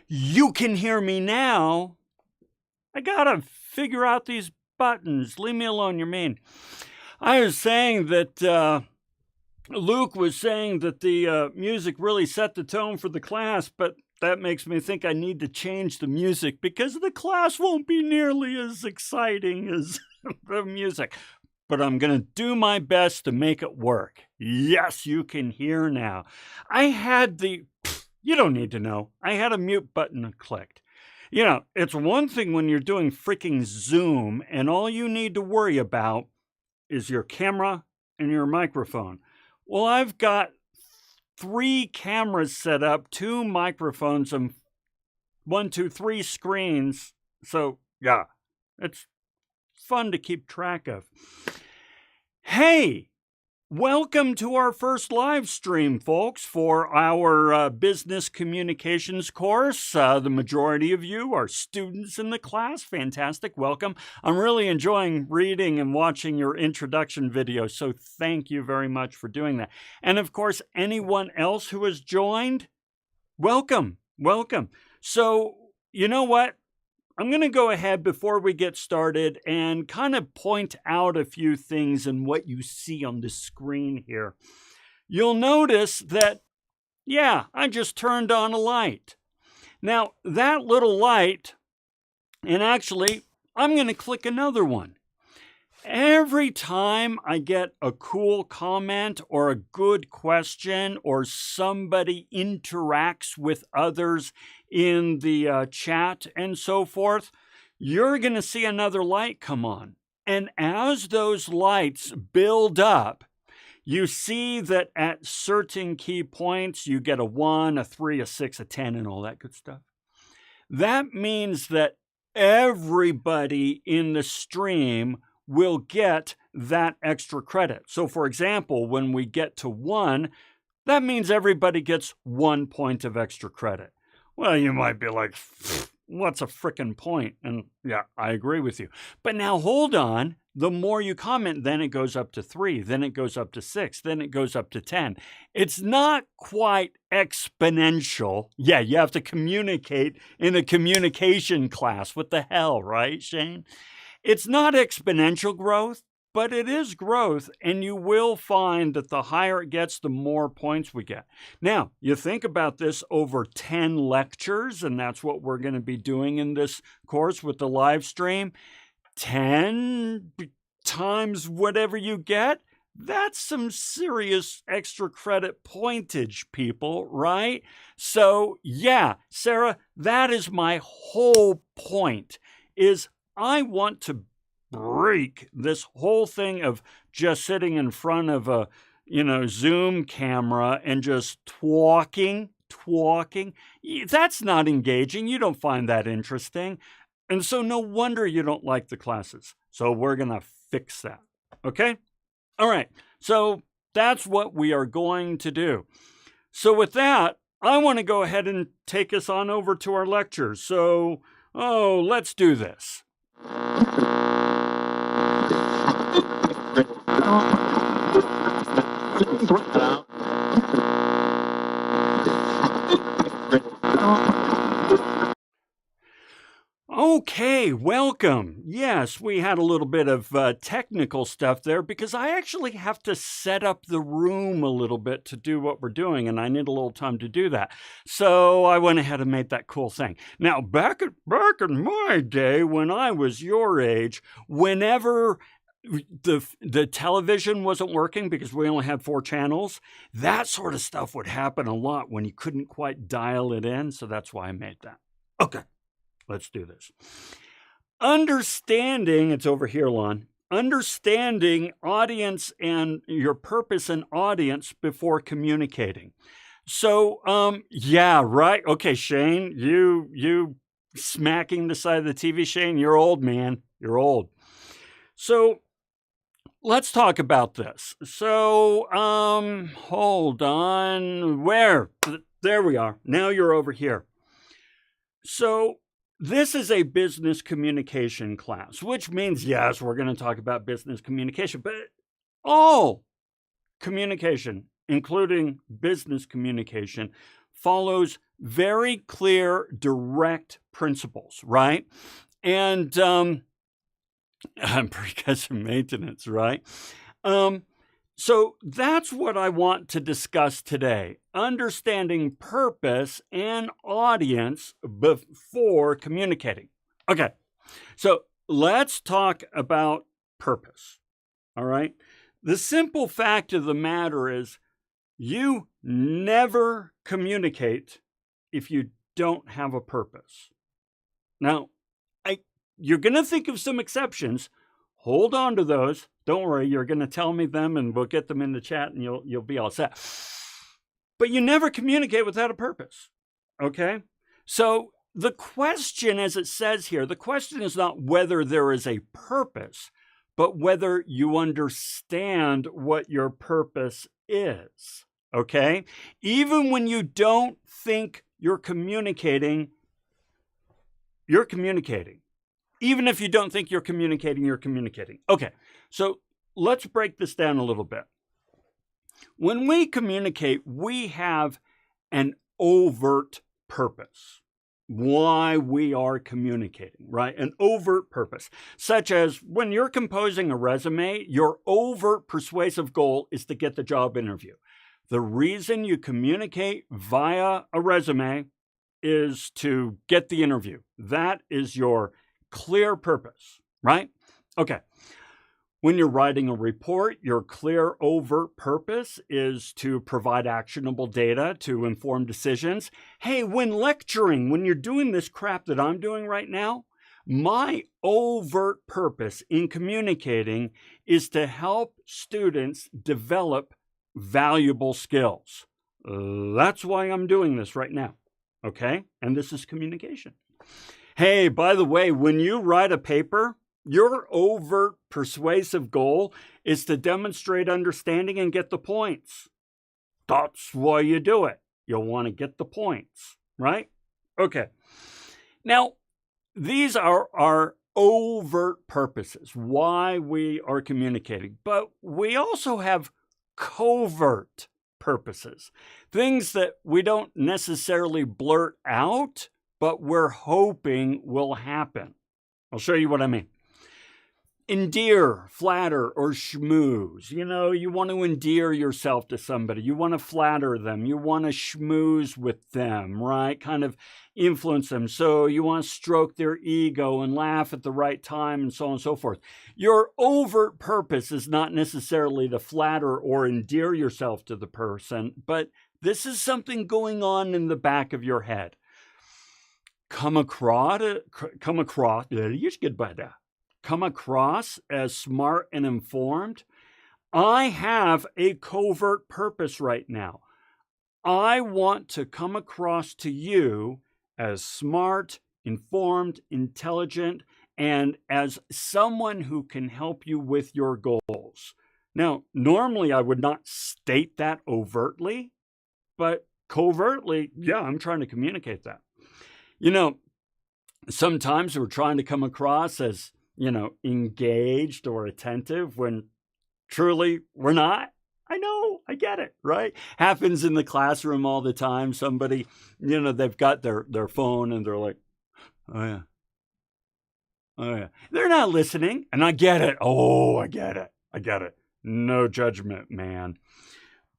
You can hear me now. I gotta figure out these buttons. Leave me alone, you're mean. I was saying that Luke was saying that the music really set the tone for the class, but that makes me think I need to change the music because the class won't be nearly as exciting as the music. But I'm going to do my best to make it work. Yes, you can hear now. You don't need to know. I had a mute button clicked. You know, it's one thing when you're doing freaking Zoom and all you need to worry about is your camera and your microphone. Well, I've got 3 cameras set up, 2 microphones, and 3 screens. So, yeah, it's fun to keep track of. Hey, welcome to our first live stream, folks, for our business communications course. The majority of you are students in the class. Fantastic. Welcome. I'm really enjoying reading and watching your introduction video, so thank you very much for doing that. And of course, anyone else who has joined, welcome. Welcome. So, you know what? I'm going to go ahead before we get started and kind of point out a few things in what you see on the screen here. You'll notice that, yeah, I just turned on a light. Now, that little light, and actually, I'm going to click another one. Every time I get a cool comment or a good question or somebody interacts with others in the chat and so forth, you're going to see another light come on. And as those lights build up, you see that at certain key points, you get a 1, a 3, a 6, a 10, and all that good stuff. That means that everybody in the stream will get that extra credit. So for example, when we get to 1, that means everybody gets 1 point of extra credit. Well, you might be like, what's a frickin' point? And yeah, I agree with you. But now hold on. The more you comment, then it goes up to 3, then it goes up to 6, then it goes up to 10. It's not quite exponential. Yeah, you have to communicate in a communication class. What the hell, right, Shane? It's not exponential growth, but it is growth, and you will find that the higher it gets, the more points we get. Now, you think about this over 10 lectures, and that's what we're going to be doing in this course with the live stream. 10 times whatever you get, that's some serious extra credit pointage, people, right? So, yeah, Sarah, that is my whole point, is I want to break this whole thing of just sitting in front of a, Zoom camera and just talking. That's not engaging. You don't find that interesting. And so no wonder you don't like the classes. So we're going to fix that. Okay? All right. So that's what we are going to do. So with that, I want to go ahead and take us on over to our lectures. So, let's do this. Okay, welcome. Yes, we had a little bit of technical stuff there because I actually have to set up the room a little bit to do what we're doing, and I need a little time to do that. So I went ahead and made that cool thing. Now, back in my day, when I was your age, whenever the television wasn't working because we only had 4 channels, that sort of stuff would happen a lot when you couldn't quite dial it in, so that's why I made that. Okay. Let's do this. Understanding, it's over here, Lon. Understanding audience and your purpose and audience before communicating. So, yeah, right. Okay, Shane, you smacking the side of the TV, Shane, you're old, man. You're old. So, let's talk about this. So, hold on. Where? There we are. Now you're over here. So, this is a business communication class, which means, yes, we're going to talk about business communication, but all communication, including business communication, follows very clear, direct principles, right? And because of maintenance, right? So that's what I want to discuss today. Understanding purpose and audience before communicating. Okay, so let's talk about purpose. All right. The simple fact of the matter is you never communicate if you don't have a purpose. Now, you're going to think of some exceptions. Hold on to those. Don't worry, you're going to tell me them and we'll get them in the chat and you'll be all set. But you never communicate without a purpose. Okay? So the question, as it says here, the question is not whether there is a purpose, but whether you understand what your purpose is. Okay? Even when you don't think you're communicating, you're communicating. Even if you don't think you're communicating, you're communicating. Okay, so let's break this down a little bit. When we communicate, we have an overt purpose. Why we are communicating, right? An overt purpose, such as when you're composing a resume, your overt persuasive goal is to get the job interview. The reason you communicate via a resume is to get the interview. That is your clear purpose, right? Okay. When you're writing a report, your clear, overt purpose is to provide actionable data to inform decisions. Hey, when lecturing, when you're doing this crap that I'm doing right now, my overt purpose in communicating is to help students develop valuable skills. That's why I'm doing this right now, okay? And this is communication. Hey, by the way, when you write a paper, your overt persuasive goal is to demonstrate understanding and get the points. That's why you do it. You'll want to get the points, right? Okay. Now, these are our overt purposes, why we are communicating. But we also have covert purposes, things that we don't necessarily blurt out, but we're hoping will happen. I'll show you what I mean. Endear, flatter, or schmooze. You know, you want to endear yourself to somebody. You want to flatter them. You want to schmooze with them, right? Kind of influence them. So you want to stroke their ego and laugh at the right time and so on and so forth. Your overt purpose is not necessarily to flatter or endear yourself to the person, but this is something going on in the back of your head. Come across as smart and informed. I have a covert purpose right now. I want to come across to you as smart, informed, intelligent, and as someone who can help you with your goals. Now, normally I would not state that overtly, but covertly, yeah, I'm trying to communicate that. You know, sometimes we're trying to come across as, engaged or attentive when truly we're not. I know, I get it, right? Happens in the classroom all the time. Somebody, they've got their phone and they're like, oh yeah. They're not listening. And I get it. Oh, I get it. No judgment, man.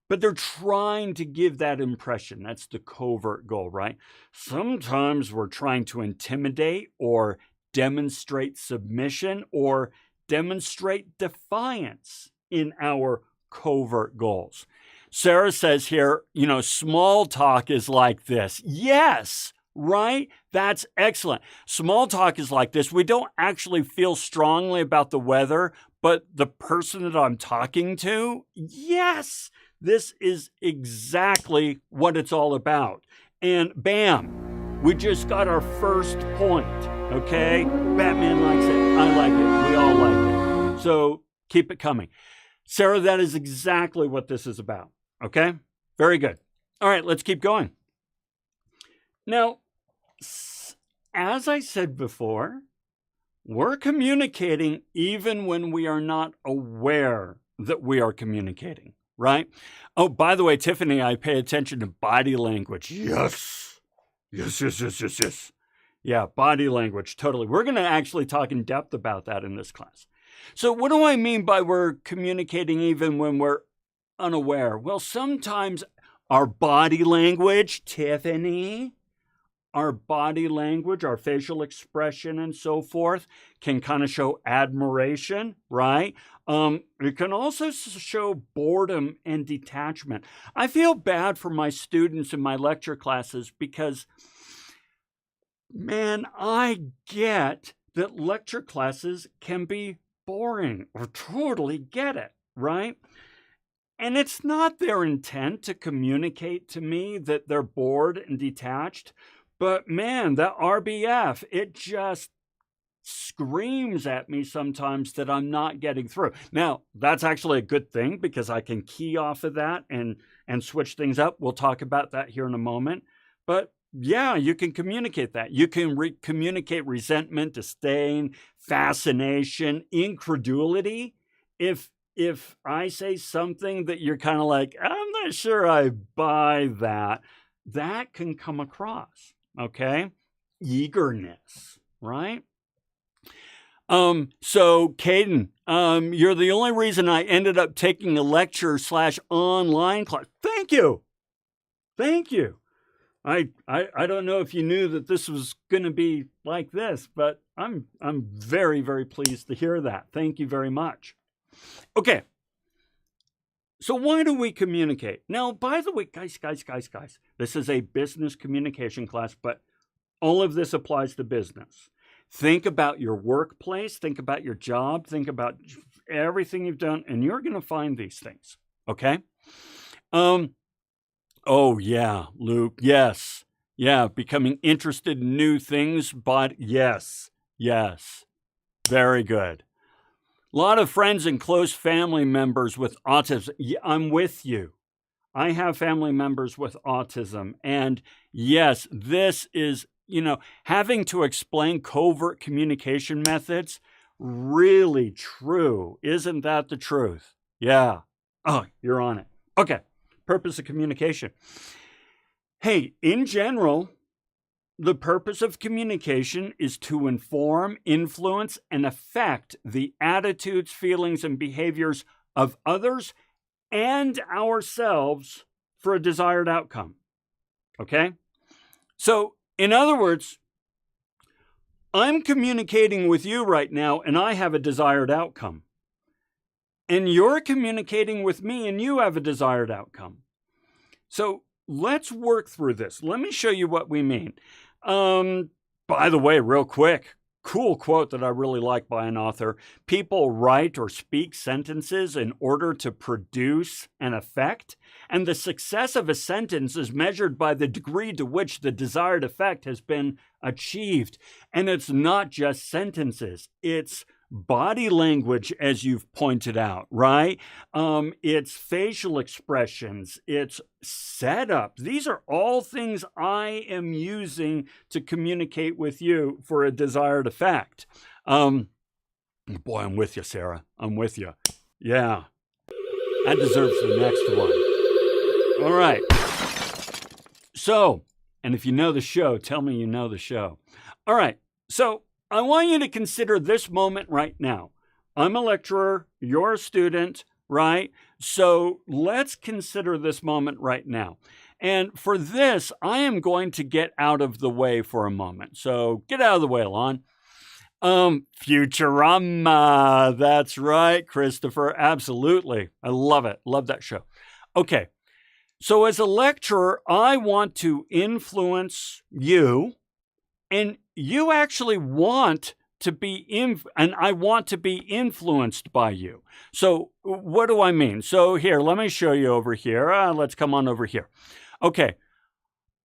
But they're trying to give that impression. That's the covert goal, right? Sometimes we're trying to intimidate or demonstrate submission or demonstrate defiance in our covert goals. Sarah says here, small talk is like this. Yes, right? That's excellent. Small talk is like this. We don't actually feel strongly about the weather, but the person that I'm talking to, yes, this is exactly what it's all about. And bam, we just got our first point, okay? Batman likes it. I like it. We all like it. So keep it coming. Sarah, that is exactly what this is about, okay? Very good. All right, let's keep going. Now, as I said before, we're communicating even when we are not aware that we are communicating. Right? Oh, by the way, Tiffany, I pay attention to body language. Yes. Yes, yes, yes, yes, yes. Yeah, body language, totally. We're going to actually talk in depth about that in this class. So what do I mean by we're communicating even when we're unaware? Well, sometimes our body language, Tiffany, our body language, our facial expression and so forth can kind of show admiration, right? It can also show boredom and detachment. I feel bad for my students in my lecture classes because, man, I get that lecture classes can be boring, or totally get it, right? And it's not their intent to communicate to me that they're bored and detached. But man, that RBF, it just screams at me sometimes that I'm not getting through. Now, that's actually a good thing because I can key off of that and switch things up. We'll talk about that here in a moment. But yeah, you can communicate that. You can communicate resentment, disdain, fascination, incredulity. If I say something that you're kind of like, I'm not sure I buy that, that can come across, okay? Eagerness, right? So Caden, you're the only reason I ended up taking a lecture / online class. Thank you. Thank you. I don't know if you knew that this was going to be like this, but I'm very, very pleased to hear that. Thank you very much. Okay. So why do we communicate? Now, by the way, guys, this is a business communication class, but all of this applies to business. Think about your workplace, think about your job, think about everything you've done, and you're going to find these things, okay? Oh, yeah, Luke, yes. Yeah, becoming interested in new things, but yes, very good. A lot of friends and close family members with autism. I'm with you. I have family members with autism. And yes, this is, having to explain covert communication methods, really true. Isn't that the truth? Yeah. Oh, you're on it. Okay. Purpose of communication. Hey, in general, the purpose of communication is to inform, influence, and affect the attitudes, feelings, and behaviors of others and ourselves for a desired outcome. Okay? So, in other words, I'm communicating with you right now, and I have a desired outcome. And you're communicating with me, and you have a desired outcome. So, let's work through this. Let me show you what we mean. By the way, real quick, cool quote that I really like by an author. People write or speak sentences in order to produce an effect, and the success of a sentence is measured by the degree to which the desired effect has been achieved. And it's not just sentences, it's body language, as you've pointed out, right? It's facial expressions, it's setup. These are all things I am using to communicate with you for a desired effect. Boy, I'm with you, Sarah. I'm with you. Yeah, that deserves the next one. All right. So, and if you know the show, tell me you know the show. All right. So, I want you to consider this moment right now. I'm a lecturer, you're a student, right? So let's consider this moment right now. And for this, I am going to get out of the way for a moment. So get out of the way, Alon. Futurama. That's right, Christopher. Absolutely. I love it. Love that show. Okay. So as a lecturer, I want to influence you, and you actually want to be and I want to be influenced by you. So what do I mean? So here, let me show you over here. Let's come on over here. Okay.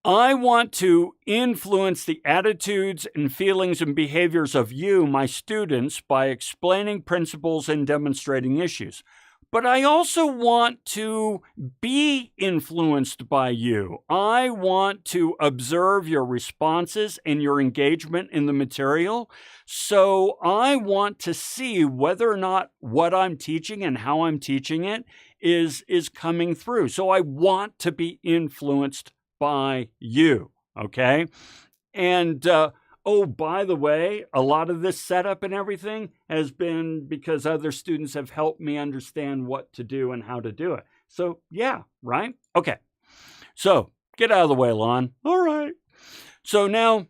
I want to influence the attitudes and feelings and behaviors of you, my students, by explaining principles and demonstrating issues. But I also want to be influenced by you. I want to observe your responses and your engagement in the material. So I want to see whether or not what I'm teaching and how I'm teaching it is coming through. So I want to be influenced by you. okay? And, oh, by the way, a lot of this setup and everything has been because other students have helped me understand what to do and how to do it. So, yeah, right? Okay. So, get out of the way, Lon. All right. So now,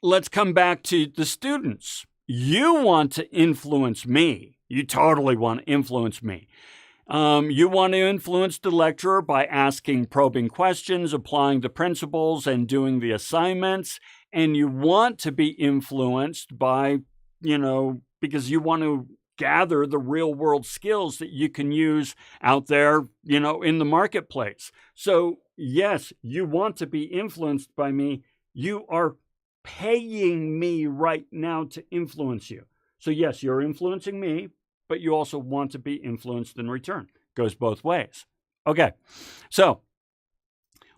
let's come back to the students. You want to influence me. You totally want to influence me. You want to influence the lecturer by asking probing questions, applying the principles, and doing the assignments. And you want to be influenced by, because you want to gather the real world skills that you can use out there, in the marketplace. So, yes, you want to be influenced by me. You are paying me right now to influence you. So, yes, you're influencing me, but you also want to be influenced in return. Goes both ways. Okay, so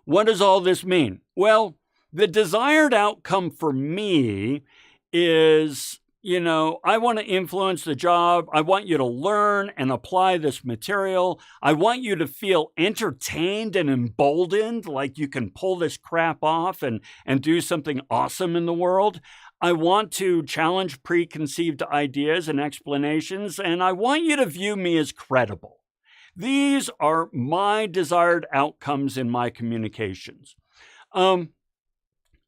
what does all this mean? Well, the desired outcome for me is, I want to influence the job. I want you to learn and apply this material. I want you to feel entertained and emboldened, like you can pull this crap off and do something awesome in the world. I want to challenge preconceived ideas and explanations, and I want you to view me as credible. These are my desired outcomes in my communications.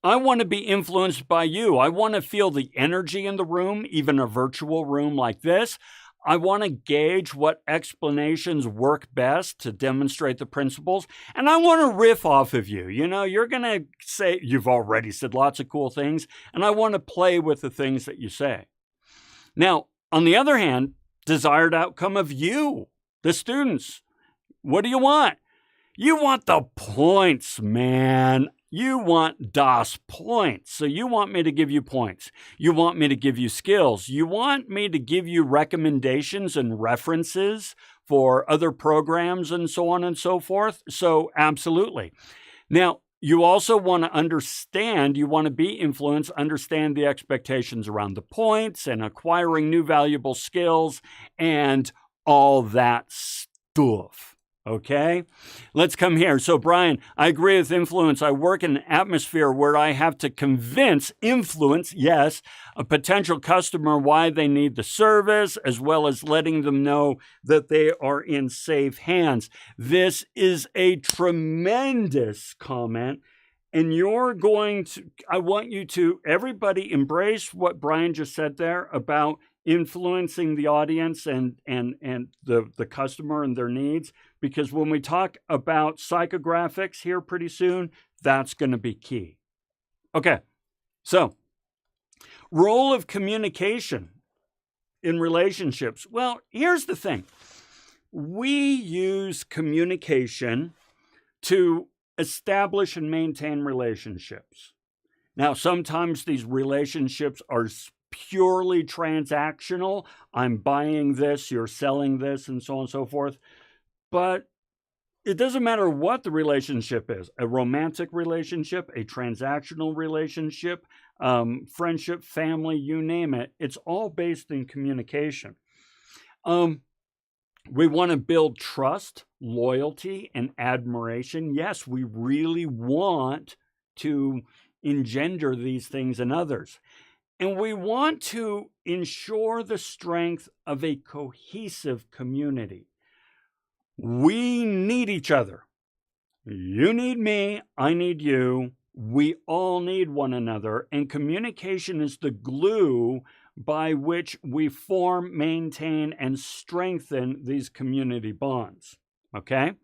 I want to be influenced by you. I want to feel the energy in the room, even a virtual room like this. I want to gauge what explanations work best to demonstrate the principles. And I want to riff off of you. You're going to say, you've already said lots of cool things, and I want to play with the things that you say. Now, on the other hand, desired outcome of you, the students. What do you want? You want the points, man. You want DOS points. So you want me to give you points. You want me to give you skills. You want me to give you recommendations and references for other programs and so on and so forth. So absolutely. Now, you also want to understand, you want to be influenced, understand the expectations around the points and acquiring new valuable skills and all that stuff. Okay, let's come here. So, Brian, I agree with influence. I work in an atmosphere where I have to influence, yes, a potential customer why they need the service, as well as letting them know that they are in safe hands. This is a tremendous comment. And I want you to, everybody embrace what Brian just said there about influencing the audience and the customer and their needs. Because when we talk about psychographics here pretty soon, that's going to be key. Okay, so role of communication in relationships. Well, here's the thing. We use communication to establish and maintain relationships. Now, sometimes these relationships are purely transactional. I'm buying this, you're selling this, and so on and so forth. But it doesn't matter what the relationship is, a romantic relationship, a transactional relationship, friendship, family, you name it. It's all based in communication. We want to build trust, loyalty, and admiration. Yes, we really want to engender these things in others. And we want to ensure the strength of a cohesive community. We need each other. You need me, I need you. We all need one another, and communication is the glue by which we form, maintain, and strengthen these community bonds. Okay?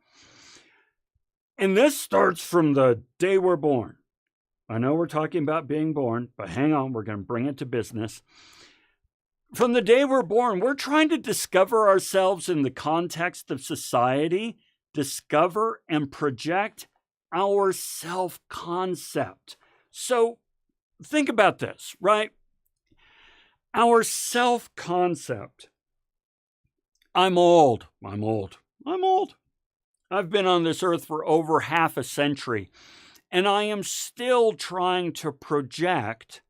And this starts from the day we're born. I know we're talking about being born, but hang on, we're going to bring it to business. From the day we're born, we're trying to discover ourselves in the context of society, discover and project our self-concept. So think about this, right? Our self-concept. I'm old. I've been on this earth for over half a century, and I am still trying to project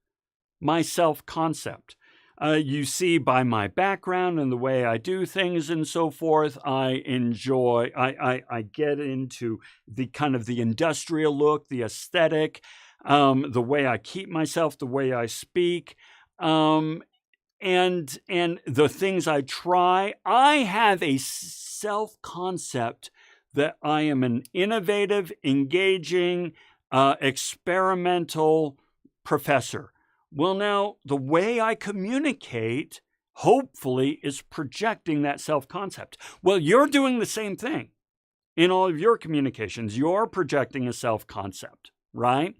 my self-concept. You see by my background and the way I do things and so forth, I enjoy, I get into the kind of the industrial look, the aesthetic, the way I keep myself, the way I speak, and the things I try. I have a self-concept that I am an innovative, engaging, experimental professor. Well, now, the way I communicate, hopefully, is projecting that self-concept. Well, you're doing the same thing in all of your communications. You're projecting a self-concept, right?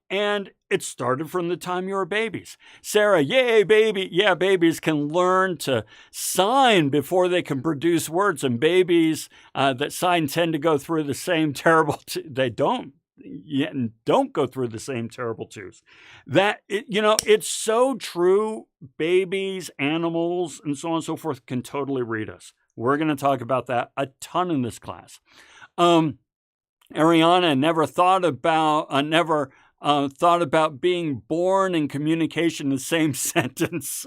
And it started from the time you were babies. Sarah, yay, baby. Yeah, babies can learn to sign before they can produce words. And babies that sign tend to go through the same terrible, they don't go through the same terrible twos. It's so true. Babies, animals, and so on and so forth can totally read us. We're going to talk about that a ton in this class. Ariana never thought about being born and communication in the same sentence.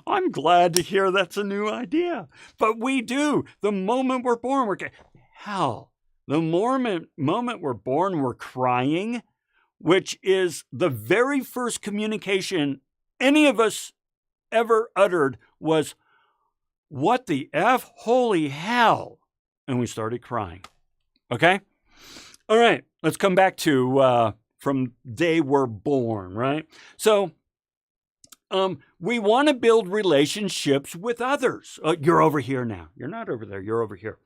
I'm glad to hear that's a new idea. But we do. The moment we're born, the moment we're born, we're crying, which is the very first communication any of us ever uttered was, "What the F? Holy hell." And we started crying. Okay? All right, let's come back to from day we're born, right? So we want to build relationships with others. You're over here now. You're not over there. You're over here.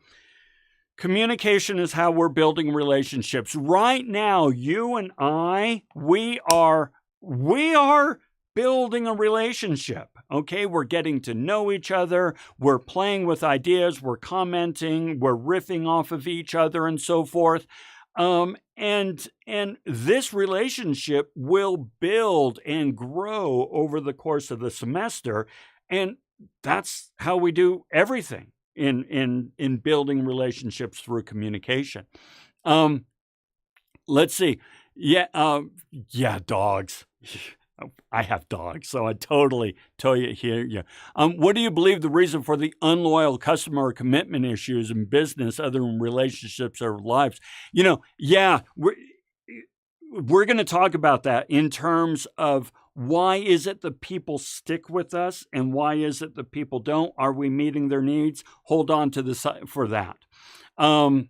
Communication is how we're building relationships. Right now, you and I, we are building a relationship. Okay, we're getting to know each other. We're playing with ideas. We're commenting. We're riffing off of each other and so forth. And this relationship will build and grow over the course of the semester. And that's how we do everything in building relationships through communication. Let's see. Yeah, dogs. I have dogs, so I totally hear you. What do you believe the reason for the unloyal customer commitment issues in business, other than relationships or lives? We're going to talk about that in terms of why is it that people stick with us and why is it that people don't? Are we meeting their needs? Hold on to the side for that. I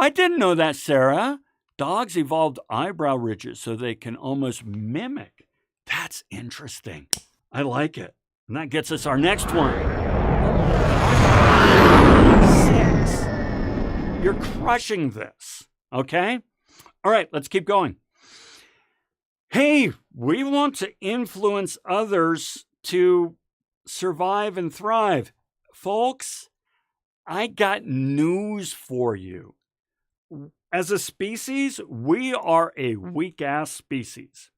didn't know that, Sarah. Dogs evolved eyebrow ridges so they can almost mimic. That's interesting. I like it. And that gets us our next one. 6. You're crushing this. Okay? All right, let's keep going. Hey, we want to influence others to survive and thrive. Folks, I got news for you. As a species, we are a weak-ass species.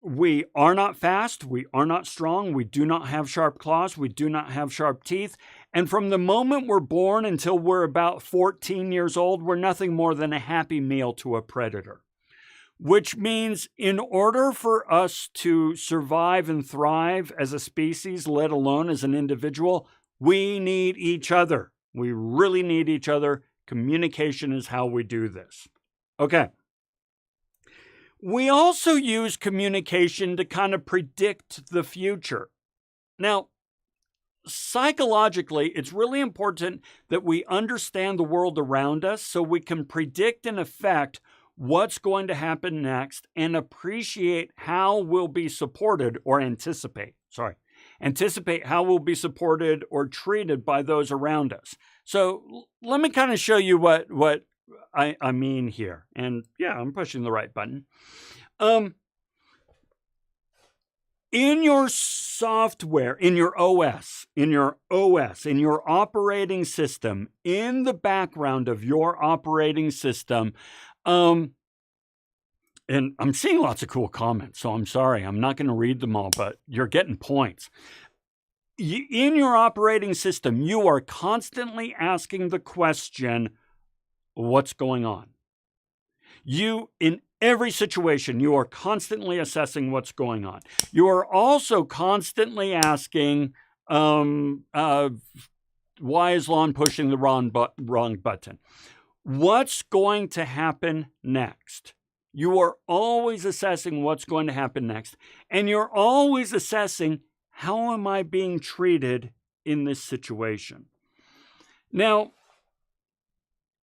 We are not fast. We are not strong. We do not have sharp claws. We do not have sharp teeth. And from the moment we're born until we're about 14 years old, we're nothing more than a happy meal to a predator. Which means in order for us to survive and thrive as a species, let alone as an individual, we need each other. We really need each other. Communication is how we do this. Okay. We also use communication to kind of predict the future. Now, psychologically, it's really important that we understand the world around us so we can predict and affect what's going to happen next and appreciate how we'll be supported or anticipate how we'll be supported or treated by those around us. So let me kind of show you what I mean here. And yeah, I'm pushing the right button. In your software, in your OS, in your operating system, in the background of your operating system, and I'm seeing lots of cool comments, so I'm sorry. I'm not going to read them all, but you're getting points. In your operating system, you are constantly asking the question, what's going on? In Every situation, you are constantly assessing what's going on. You are also constantly asking, why is Lon pushing the wrong button? What's going to happen next? You are always assessing what's going to happen next. And you're always assessing, how am I being treated in this situation? Now,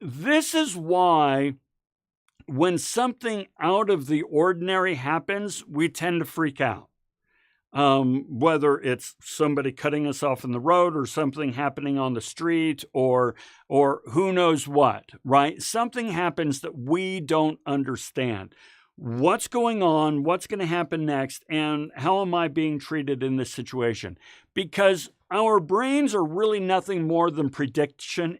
this is why when something out of the ordinary happens, we tend to freak out. Whether it's somebody cutting us off in the road or something happening on the street or who knows what, right? Something happens that we don't understand. What's going on? What's going to happen next? And how am I being treated in this situation? Because our brains are really nothing more than prediction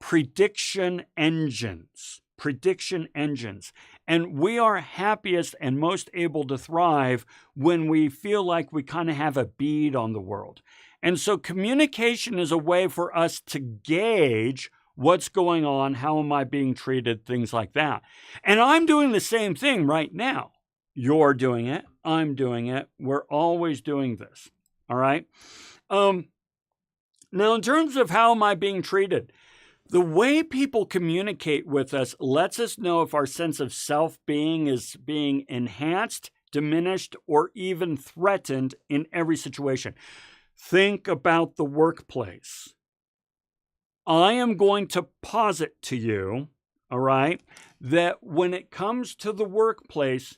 engines. Prediction engines. And we are happiest and most able to thrive when we feel like we kind of have a bead on the world. And so communication is a way for us to gauge what's going on, how am I being treated, things like that. And I'm doing the same thing right now. You're doing it. I'm doing it. We're always doing this. All right. Now, in terms of how am I being treated, the way people communicate with us lets us know if our sense of self-being is being enhanced, diminished, or even threatened in every situation. Think about the workplace. I am going to posit to you, all right, that when it comes to the workplace,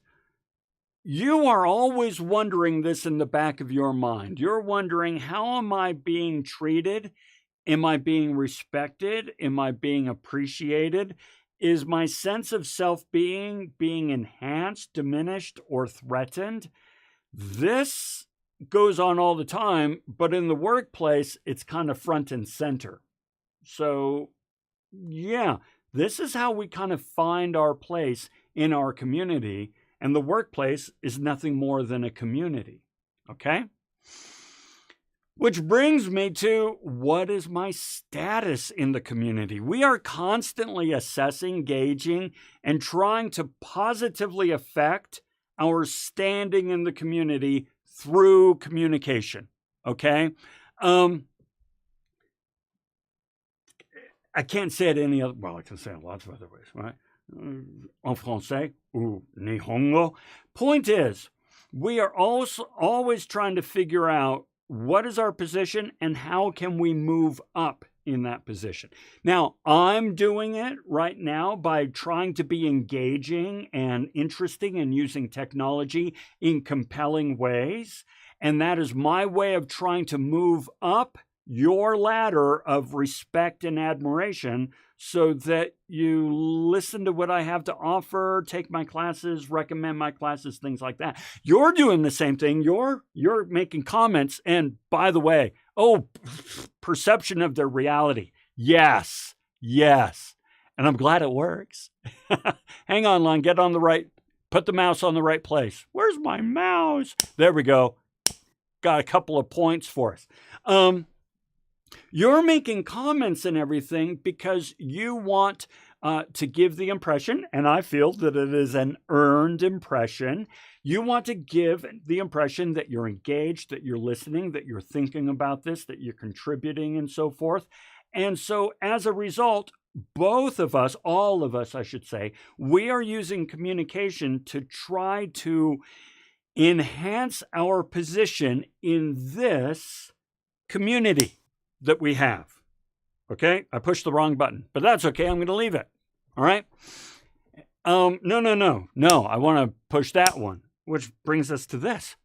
you are always wondering this in the back of your mind. You're wondering, how am I being treated? Am I being respected? Am I being appreciated? Is my sense of self-being being enhanced, diminished, or threatened? This goes on all the time, but in the workplace, it's kind of front and center. So, yeah, this is how we kind of find our place in our community, and the workplace is nothing more than a community, okay? Which brings me to, what is my status in the community? We are constantly assessing, gauging, and trying to positively affect our standing in the community through communication, okay? I can't say it any other, well, I can say it lots of other ways, right? En français, ou nihongo. Point is, we are also always trying to figure out what is our position and how can we move up in that position. Now, I'm doing it right now by trying to be engaging and interesting and using technology in compelling ways. And that is my way of trying to move up your ladder of respect and admiration so that you listen to what I have to offer, take my classes, recommend my classes, things like that. You're doing the same thing. You're making comments. And by the way, perception of their reality. Yes. And I'm glad it works. Hang on, Lon, put the mouse on the right place. Where's my mouse? There we go. Got a couple of points for us. You're making comments and everything because you want to give the impression, and I feel that it is an earned impression. You want to give the impression that you're engaged, that you're listening, that you're thinking about this, that you're contributing and so forth. And so as a result, both of us, all of us, I should say, we are using communication to try to enhance our position in this community that we have. Okay, I pushed the wrong button, but that's okay. I'm going to leave it. All right. No. I want to push that one, which brings us to this.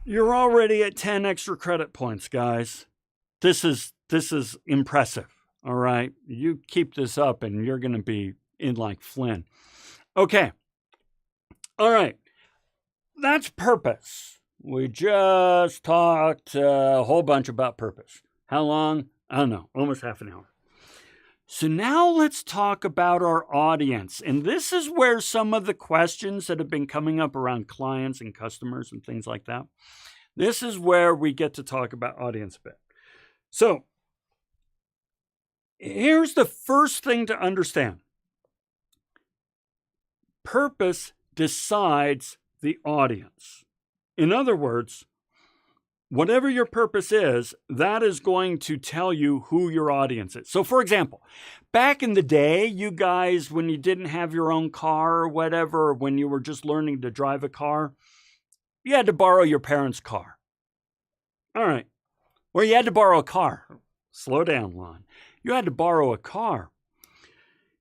You're already at 10 extra credit points, guys. This is impressive. All right, you keep this up, and you're going to be in like Flynn. Okay. All right. That's purpose. We just talked a whole bunch about purpose. How long? I don't know, almost half an hour. So now let's talk about our audience. And this is where some of the questions that have been coming up around clients and customers and things like that, this is where we get to talk about audience a bit. So here's the first thing to understand. purpose decides the audience. In other words, whatever your purpose is, that is going to tell you who your audience is. So for example, back in the day, you guys, when you didn't have your own car or whatever, when you were just learning to drive a car, you had to borrow your parents' car. All right. Or you had to borrow a car. Slow down, Lon. You had to borrow a car.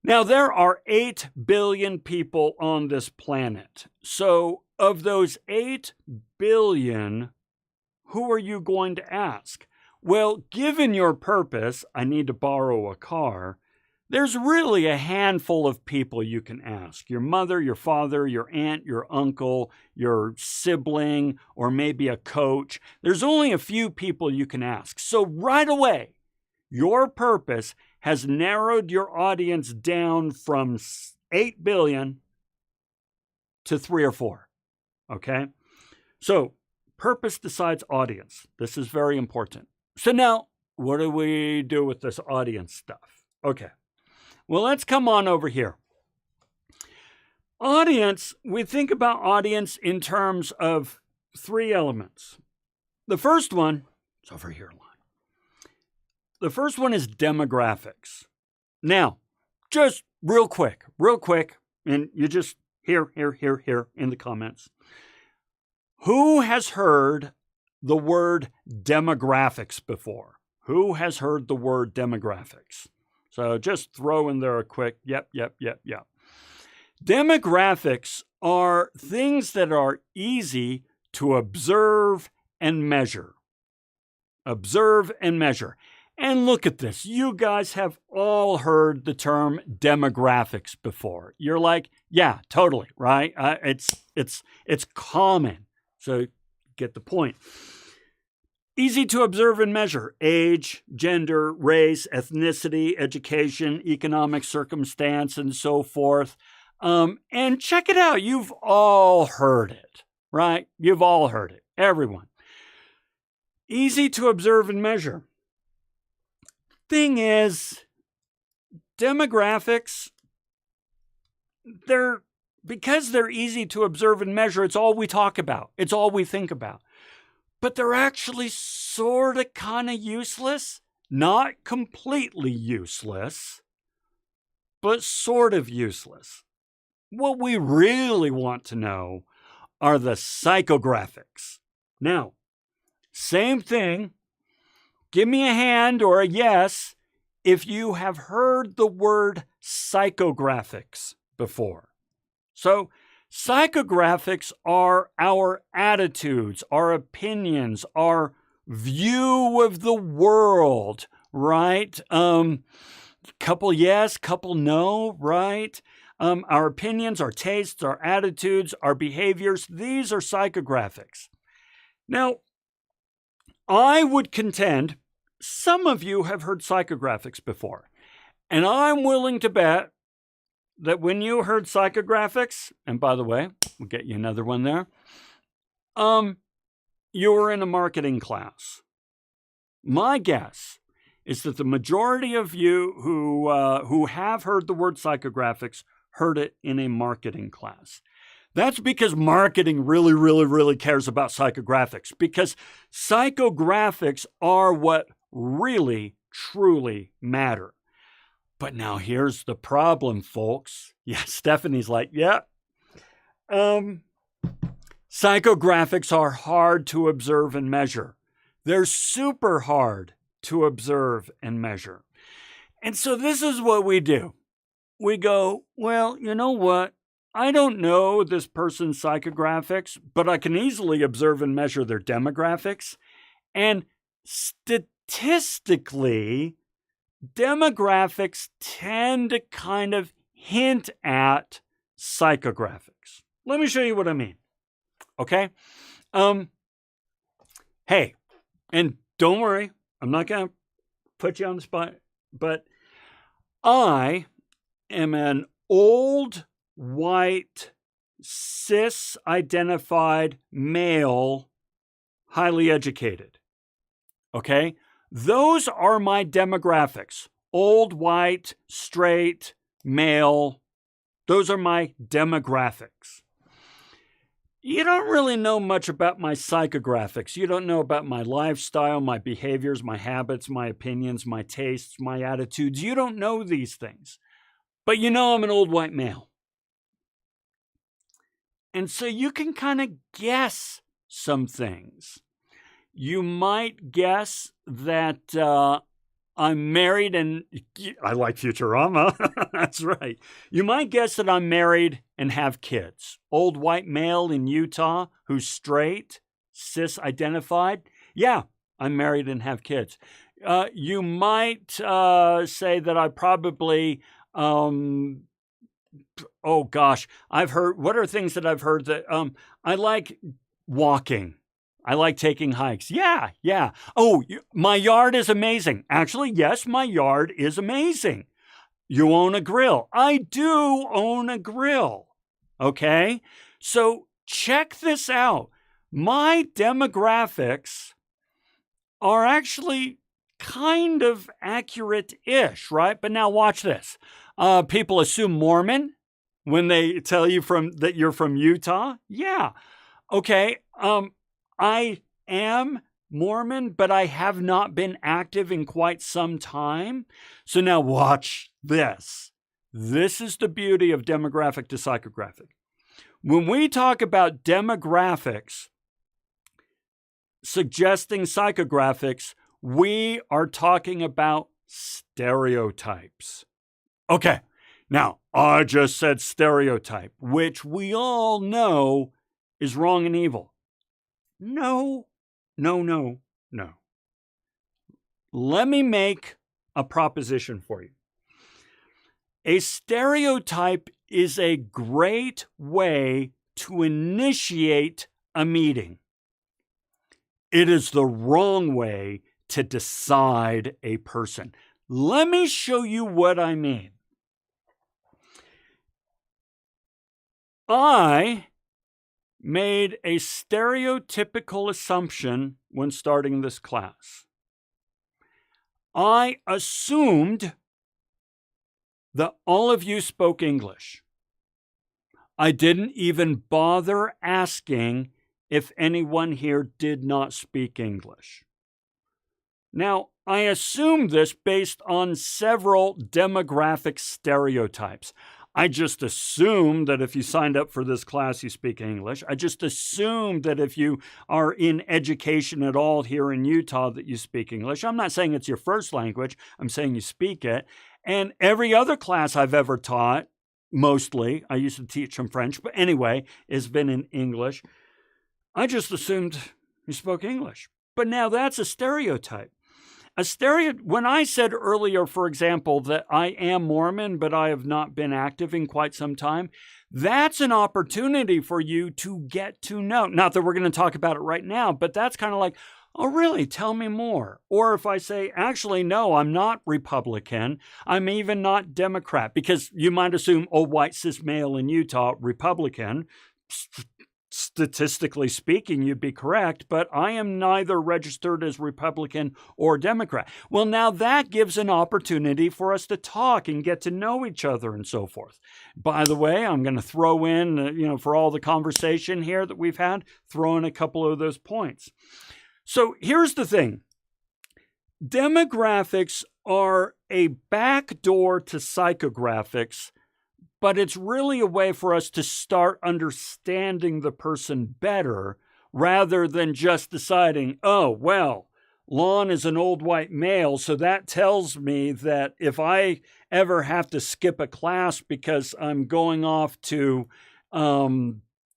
Now, there are 8 billion people on this planet. So of those 8 billion, who are you going to ask? Well, given your purpose, I need to borrow a car, there's really a handful of people you can ask. Your mother, your father, your aunt, your uncle, your sibling, or maybe a coach. There's only a few people you can ask. So right away, your purpose has narrowed your audience down from 8 billion to 3 or 4. Okay? So purpose decides audience. This is very important. So now, what do we do with this audience stuff? Okay. Well, let's come on over here. Audience, we think about audience in terms of 3 elements. The first one, it's over here, Lon. The first one is demographics. Now, just real quick, and you just here in the comments. Who has heard the word demographics before? Who has heard the word demographics? So just throw in there a quick, yep. Demographics are things that are easy to observe and measure. Observe and measure. And look at this. You guys have all heard the term demographics before. You're like, yeah, totally, right? It's common. So get the point. Easy to observe and measure: age, gender, race, ethnicity, education, economic circumstance, and so forth. And check it out. You've all heard it, right? You've all heard it. Everyone. Easy to observe and measure. Thing is, demographics, because they're easy to observe and measure, it's all we talk about. It's all we think about. But they're actually sort of kind of useless. Not completely useless, but sort of useless. What we really want to know are the psychographics. Now, same thing. Give me a hand or a yes if you have heard the word psychographics before. So, psychographics are our attitudes, our opinions, our view of the world, right? Couple yes, couple no, right? Our opinions, our tastes, our attitudes, our behaviors, these are psychographics. Now, I would contend some of you have heard psychographics before, and I'm willing to bet that when you heard psychographics, and by the way, we'll get you another one there, you were in a marketing class. My guess is that the majority of you who have heard the word psychographics heard it in a marketing class. That's because marketing really cares about psychographics, because psychographics are what really, truly matter. But now here's the problem, folks. Yeah, Stephanie's like, yeah. Psychographics are hard to observe and measure. They're super hard to observe and measure. And so this is what we do. We go, well, you know what? I don't know this person's psychographics, but I can easily observe and measure their demographics. And statistically, demographics tend to kind of hint at psychographics. Let me show you what I mean. Okay? Hey, and don't worry, I'm not going to put you on the spot, but I am an old, white, cis-identified male, highly educated. Okay? Those are my demographics. Old, white, straight, male, Those are my demographics. You don't really know much about my psychographics. You don't know about my lifestyle, my behaviors, my habits, my opinions, my tastes, my attitudes. You don't know these things. But you know I'm an old white male. And so you can kind of guess some things. You might guess that I'm married and I like Futurama. That's right. You might guess that I'm married and have kids. Old white male in Utah who's straight, cis-identified. Yeah, I'm married and have kids. You might say that I probably... oh gosh, I've heard, what are things that I've heard that, I like walking. I like taking hikes. Yeah. Oh, my yard is amazing. Actually, yes, my yard is amazing. You own a grill. I do own a grill. Okay. So check this out. My demographics are actually kind of accurate-ish, right? But now watch this. People assume Mormon when they tell you that you're from Utah. Yeah. Okay. I am Mormon, but I have not been active in quite some time. So now watch this. This is the beauty of demographic to psychographic. When we talk about demographics suggesting psychographics, we are talking about stereotypes. Okay, now I just said stereotype, which we all know is wrong and evil. No. Let me make a proposition for you. A stereotype is a great way to initiate a meeting. It is the wrong way to decide a person. Let me show you what I mean. I made a stereotypical assumption when starting this class. I assumed that all of you spoke English. I didn't even bother asking if anyone here did not speak English. Now, I assumed this based on several demographic stereotypes. I just assumed that if you signed up for this class, you speak English. I just assumed that if you are in education at all here in Utah, that you speak English. I'm not saying it's your first language. I'm saying you speak it. And every other class I've ever taught, mostly, I used to teach some French, but anyway, has been in English. I just assumed you spoke English. But now that's a stereotype. When I said earlier, for example, that I am Mormon, but I have not been active in quite some time, that's an opportunity for you to get to know. Not that we're going to talk about it right now, but that's kind of like, oh, really? Tell me more. Or if I say, actually, no, I'm not Republican. I'm even not Democrat, because you might assume, oh, white cis male in Utah, Republican. Statistically speaking, you'd be correct, but I am neither registered as Republican or Democrat. Well, now that gives an opportunity for us to talk and get to know each other and so forth. By the way, I'm going to throw in, for all the conversation here that we've had, throw in a couple of those points. So here's the thing. Demographics are a backdoor to psychographics, but it's really a way for us to start understanding the person better rather than just deciding, oh, well, Lon is an old white male, so that tells me that if I ever have to skip a class because I'm going off to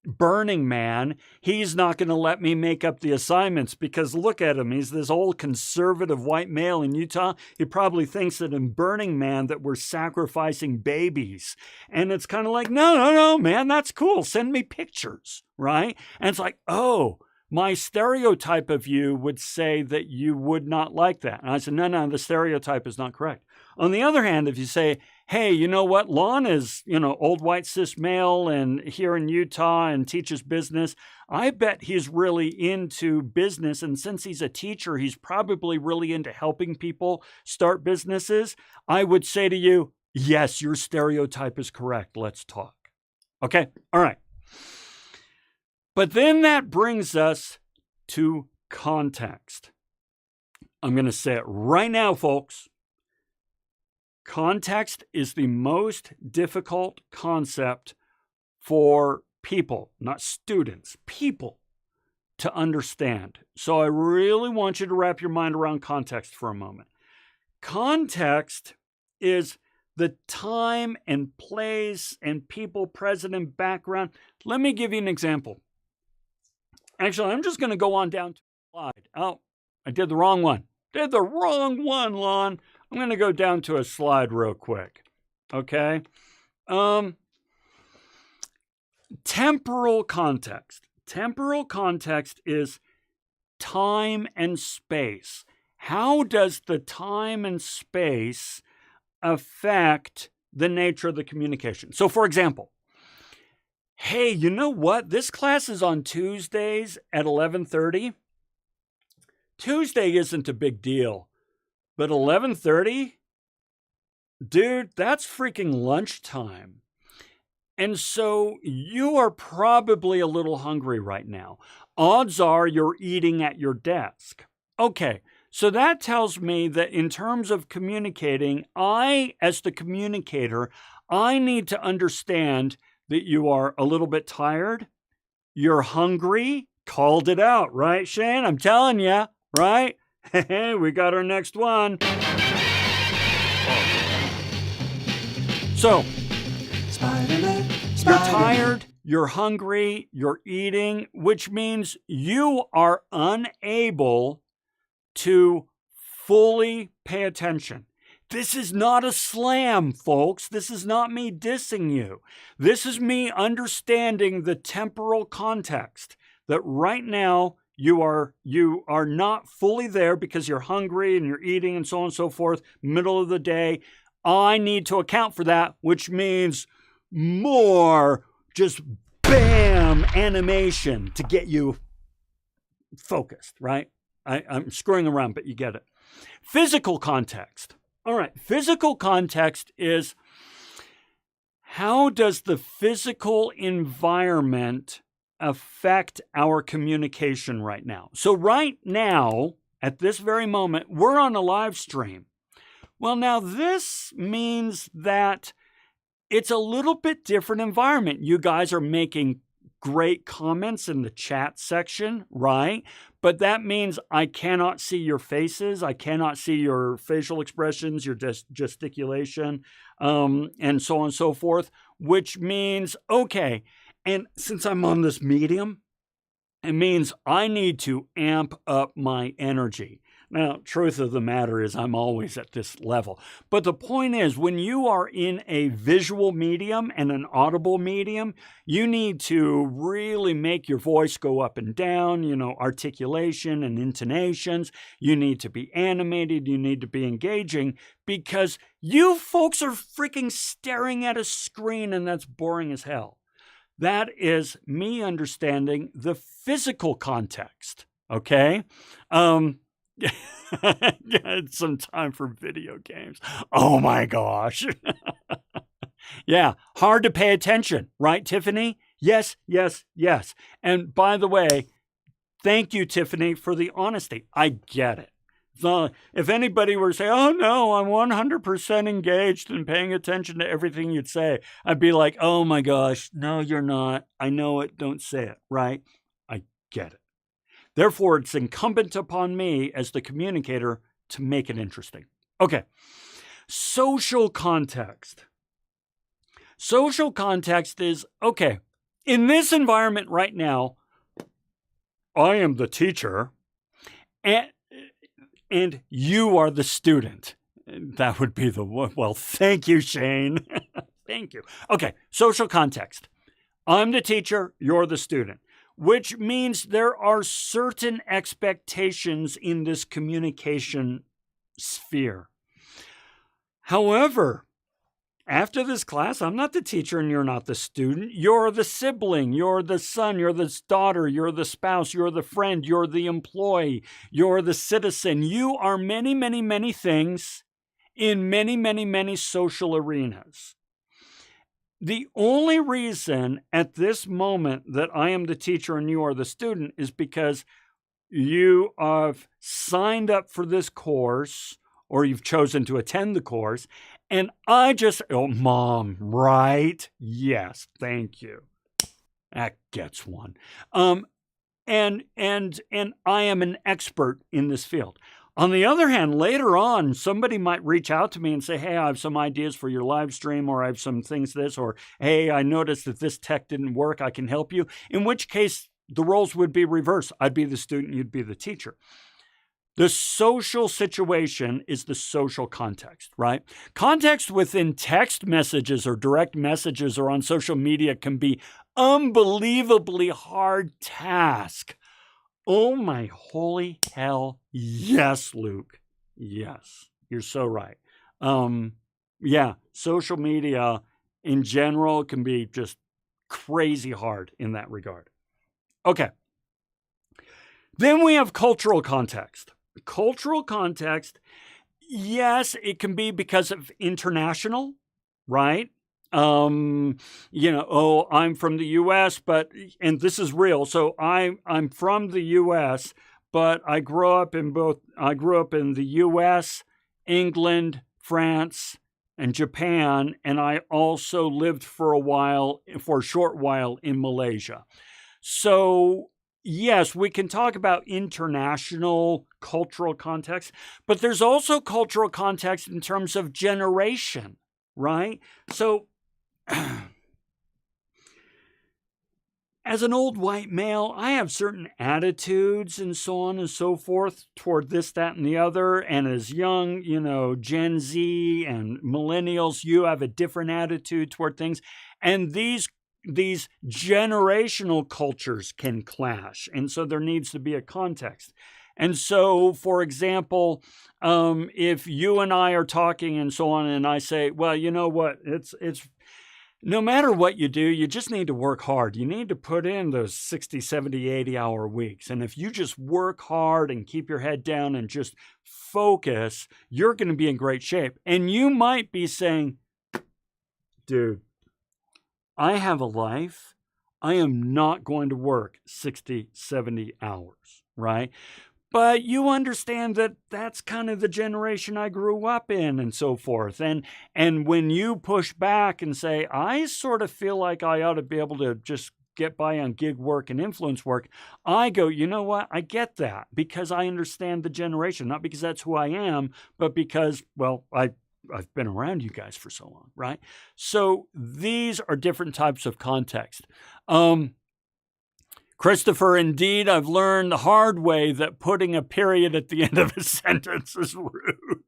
Burning Man, he's not going to let me make up the assignments because look at him. He's this old conservative white male in Utah. He probably thinks that in Burning Man that we're sacrificing babies. And it's kind of like, no, man, that's cool. Send me pictures, right? And it's like, oh, my stereotype of you would say that you would not like that. And I said, no, the stereotype is not correct. On the other hand, if you say, hey, you know what? Lon is, old white cis male and here in Utah and teaches business. I bet he's really into business. And since he's a teacher, he's probably really into helping people start businesses. I would say to you, Yes, your stereotype is correct. Let's talk. Okay? All right. But then that brings us to context. I'm going to say it right now, folks. Context is the most difficult concept for people, not students, people to understand. So I really want you to wrap your mind around context for a moment. Context is the time and place and people present in background. Let me give you an example. Actually, I'm just going to go on down to the slide. Oh, I did the wrong one. Did the wrong one, Lon. I'm going to go down to a slide real quick. Okay. Temporal context. Temporal context is time and space. How does the time and space affect the nature of the communication? So, for example, hey, you know what? This class is on Tuesdays at 11:30. Tuesday isn't a big deal, but 11:30? Dude, that's freaking lunchtime. And so you are probably a little hungry right now. Odds are you're eating at your desk. Okay, so that tells me that in terms of communicating, as the communicator, I need to understand that you are a little bit tired, you're hungry, called it out, right, Shane? I'm telling you, right? Hey, we got our next one. So, you're tired, you're hungry, you're eating, which means you are unable to fully pay attention. This is not a slam, folks. This is not me dissing you. This is me understanding the temporal context that right now you are not fully there because you're hungry and you're eating and so on and so forth, middle of the day. I need to account for that, which means more just bam animation to get you focused, right? I'm screwing around, but you get it. Physical context. All right, physical context is how does the physical environment affect our communication right now? So right now, at this very moment, we're on a live stream. Well, now this means that it's a little bit different environment. You guys are making great comments in the chat section, right? But that means I cannot see your faces. I cannot see your facial expressions, your gesticulation, and so on and so forth, which means, okay, and since I'm on this medium, it means I need to amp up my energy. Now, truth of the matter is I'm always at this level. But the point is, when you are in a visual medium and an audible medium, you need to really make your voice go up and down, articulation and intonations. You need to be animated. You need to be engaging because you folks are freaking staring at a screen and that's boring as hell. That is me understanding the physical context, okay? It's some time for video games. Oh my gosh. Yeah, hard to pay attention, right, Tiffany? Yes, yes, yes. And by the way, thank you, Tiffany, for the honesty. I get it. So if anybody were to say, oh no, I'm 100% engaged and paying attention to everything you'd say, I'd be like, oh my gosh, no, you're not. I know it. Don't say it, right? I get it. Therefore, it's incumbent upon me as the communicator to make it interesting. Okay, social context. Social context is, okay, in this environment right now, I am the teacher and you are the student. That would be the one. Well, thank you, Shane. Thank you. Okay, social context. I'm the teacher, you're the student. Which means there are certain expectations in this communication sphere. However, after this class, I'm not the teacher and you're not the student. You're the sibling, you're the son, you're the daughter, you're the spouse, you're the friend, you're the employee, you're the citizen. You are many, many, many things in many, many, many social arenas. The only reason at this moment that I am the teacher and you are the student is because you have signed up for this course or you've chosen to attend the course. And I just, oh, Mom, right? Yes, thank you. That gets one. And I am an expert in this field. On the other hand, later on, somebody might reach out to me and say, hey, I have some ideas for your live stream, or I have some things this, or hey, I noticed that this tech didn't work. I can help you. In which case, the roles would be reversed. I'd be the student, you'd be the teacher. The social situation is the social context, right? Context within text messages or direct messages or on social media can be unbelievably hard task. Oh my holy hell. Yes, Luke. Yes, you're so right. Yeah, social media in general can be just crazy hard in that regard. Okay. Then we have cultural context. Cultural context, yes, it can be because of international, right? I'm from the U.S., and this is real. So I'm from the U.S., but I grew up in the U.S., England, France, and Japan, and I also lived for a short while in Malaysia. So yes, we can talk about international cultural context, but there's also cultural context in terms of generation, right? So as an old white male, I have certain attitudes and so on and so forth toward this, that, and the other. And as young, Gen Z and millennials, you have a different attitude toward things. And these generational cultures can clash. And so there needs to be a context. And so, for example, if you and I are talking and so on, and I say, well, you know what, it's no matter what you do, you just need to work hard. You need to put in those 60, 70, 80-hour weeks. And if you just work hard and keep your head down and just focus, you're going to be in great shape. And you might be saying, dude, I have a life. I am not going to work 60, 70 hours, right? But you understand that that's kind of the generation I grew up in and so forth. And when you push back and say, I sort of feel like I ought to be able to just get by on gig work and influence work, I go, you know what? I get that because I understand the generation, not because that's who I am, but because, well, I've been around you guys for so long, right? So these are different types of context. Christopher, indeed, I've learned the hard way that putting a period at the end of a sentence is rude.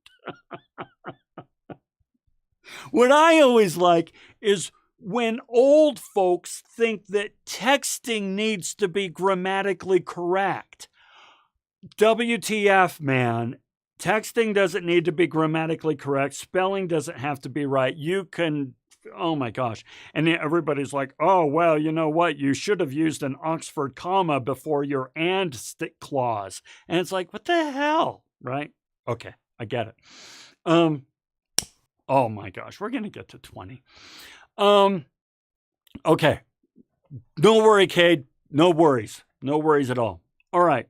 What I always like is when old folks think that texting needs to be grammatically correct. WTF, man. Texting doesn't need to be grammatically correct. Spelling doesn't have to be right. You can, oh my gosh. And everybody's like, oh, well, you know what? You should have used an Oxford comma before your and stick clause. And it's like, what the hell? Right? Okay, I get it. Oh my gosh, we're going to get to 20. Okay. No worry, Cade. No worries. No worries at all. All right.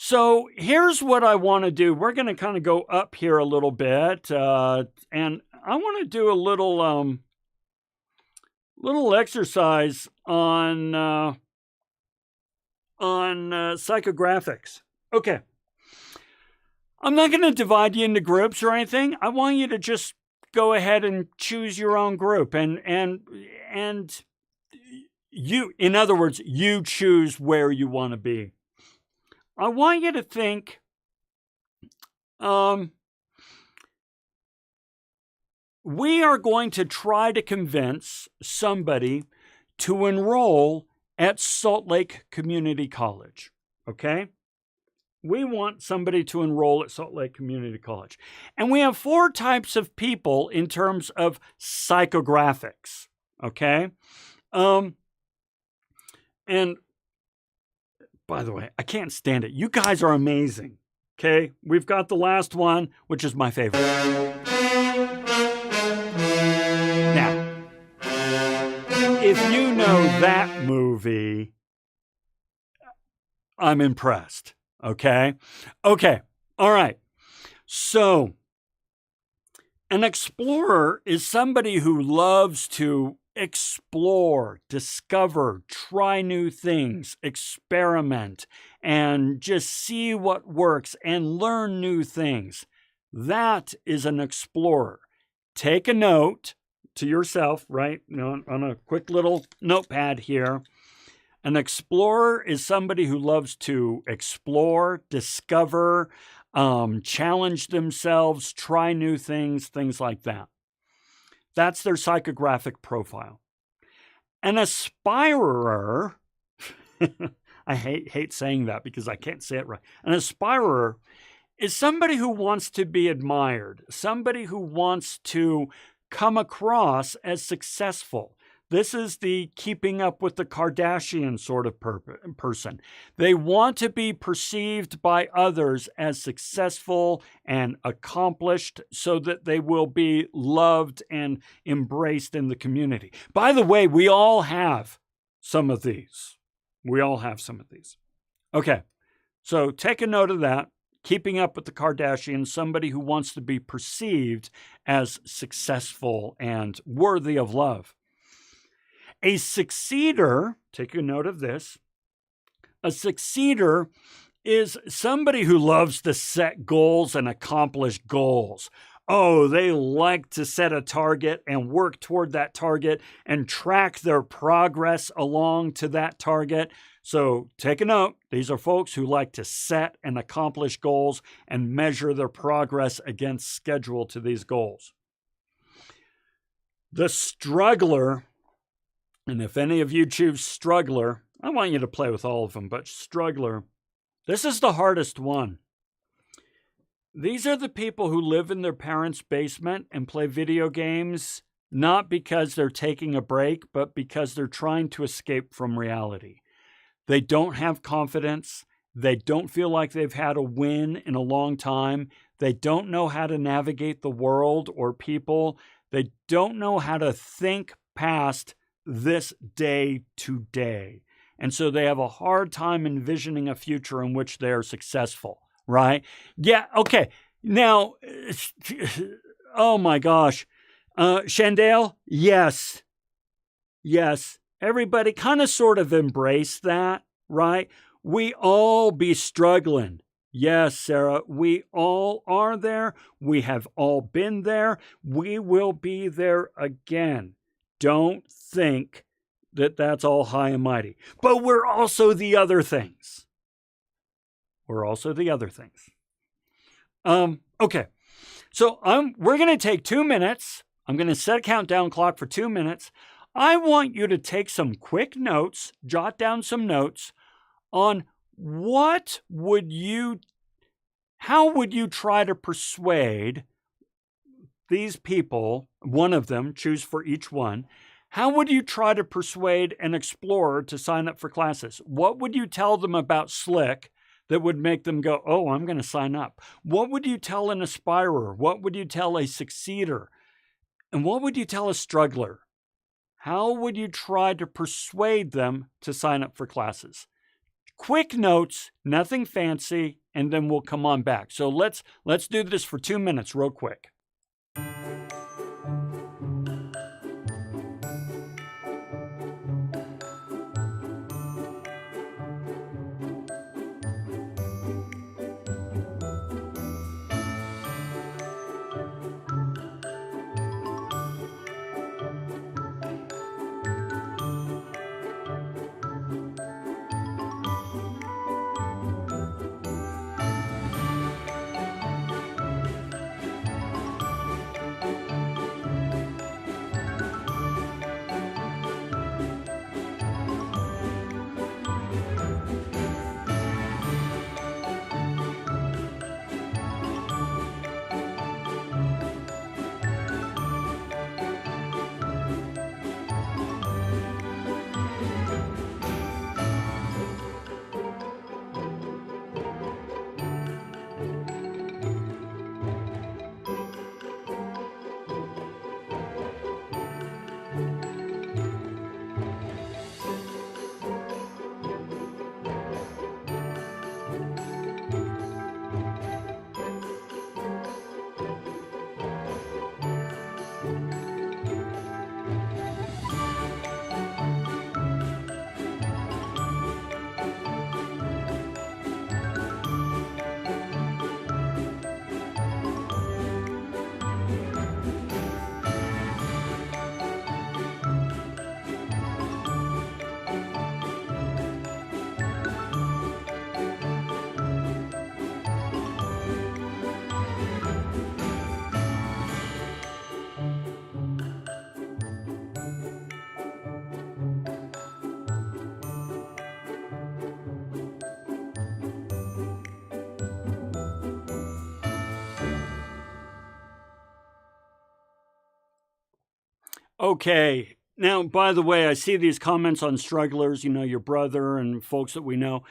So here's what I want to do. We're going to kind of go up here a little bit, and I want to do a little exercise on psychographics. Okay. I'm not going to divide you into groups or anything. I want you to just go ahead and choose your own group, and you, in other words, you choose where you want to be. I want you to think, we are going to try to convince somebody to enroll at Salt Lake Community College, okay? We want somebody to enroll at Salt Lake Community College. And we have 4 types of people in terms of psychographics, okay? And by the way, I can't stand it. You guys are amazing, okay? We've got the last one, which is my favorite. if you know that movie, I'm impressed. Okay? Okay. All right. So, an explorer is somebody who loves to explore, discover, try new things, experiment, and just see what works and learn new things. That is an explorer. Take a note to yourself, right? On a quick little notepad here. An explorer is somebody who loves to explore, discover, challenge themselves, try new things, things like that. That's their psychographic profile. An aspirer, I hate saying that because I can't say it right. An aspirer is somebody who wants to be admired, somebody who wants to come across as successful. This is the keeping up with the Kardashians sort of person. They want to be perceived by others as successful and accomplished so that they will be loved and embraced in the community. By the way, we all have some of these. We all have some of these. Okay, so take a note of that. Keeping up with the Kardashians, somebody who wants to be perceived as successful and worthy of love. A succeeder, take a note of this, a succeeder is somebody who loves to set goals and accomplish goals. Oh, they like to set a target and work toward that target and track their progress along to that target. So take a note. These are folks who like to set and accomplish goals and measure their progress against schedule to these goals. The struggler, and if any of you choose struggler, I want you to play with all of them, but struggler, this is the hardest one. These are the people who live in their parents' basement and play video games, not because they're taking a break, but because they're trying to escape from reality. They don't have confidence. They don't feel like they've had a win in a long time. They don't know how to navigate the world or people. They don't know how to think past this day to day. And so they have a hard time envisioning a future in which they're successful, right? Yeah, okay. Now, oh my gosh. Chandale, yes. Yes. Everybody kind of sort of embrace that, right? We all be struggling. Yes, Sarah, we all are there. We have all been there. We will be there again. Don't think that that's all high and mighty. But we're also the other things. We're also the other things. Okay. So we're going to take 2 minutes. I'm going to set a countdown clock for 2 minutes. I want you to take some quick notes, jot down some notes on how would you try to persuade these people, one of them, choose for each one. How would you try to persuade an explorer to sign up for classes? What would you tell them about Slick that would make them go, oh, I'm going to sign up? What would you tell an aspirer? What would you tell a succeeder? And what would you tell a struggler? How would you try to persuade them to sign up for classes? Quick notes, nothing fancy, and then we'll come on back. So let's do this for 2 minutes real quick. Okay. Now, by the way, I see these comments on strugglers, your brother and folks that we know.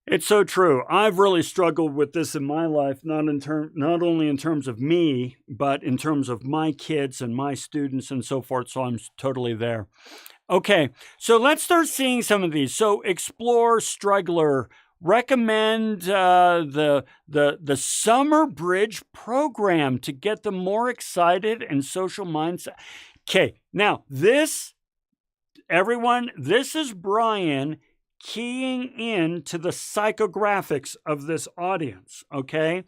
It's so true. I've really struggled with this in my life, not only in terms of me, but in terms of my kids and my students and so forth. So I'm totally there. Okay, so let's start seeing some of these. So explore, struggler, recommend the Summer Bridge program to get them more excited and social mindset. Okay, now everyone, this is Brian keying in to the psychographics of this audience, okay?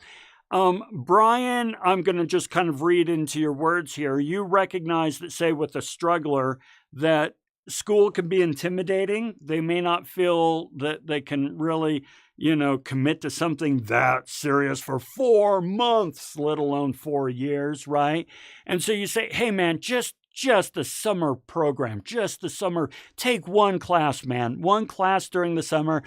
Brian, I'm going to just kind of read into your words here. You recognize that, say, with a struggler, that school can be intimidating. They may not feel that they can really, commit to something that serious for 4 months, let alone 4 years, right? And so you say, hey, man, just the summer program, just the summer, take one class, man, one class during the summer.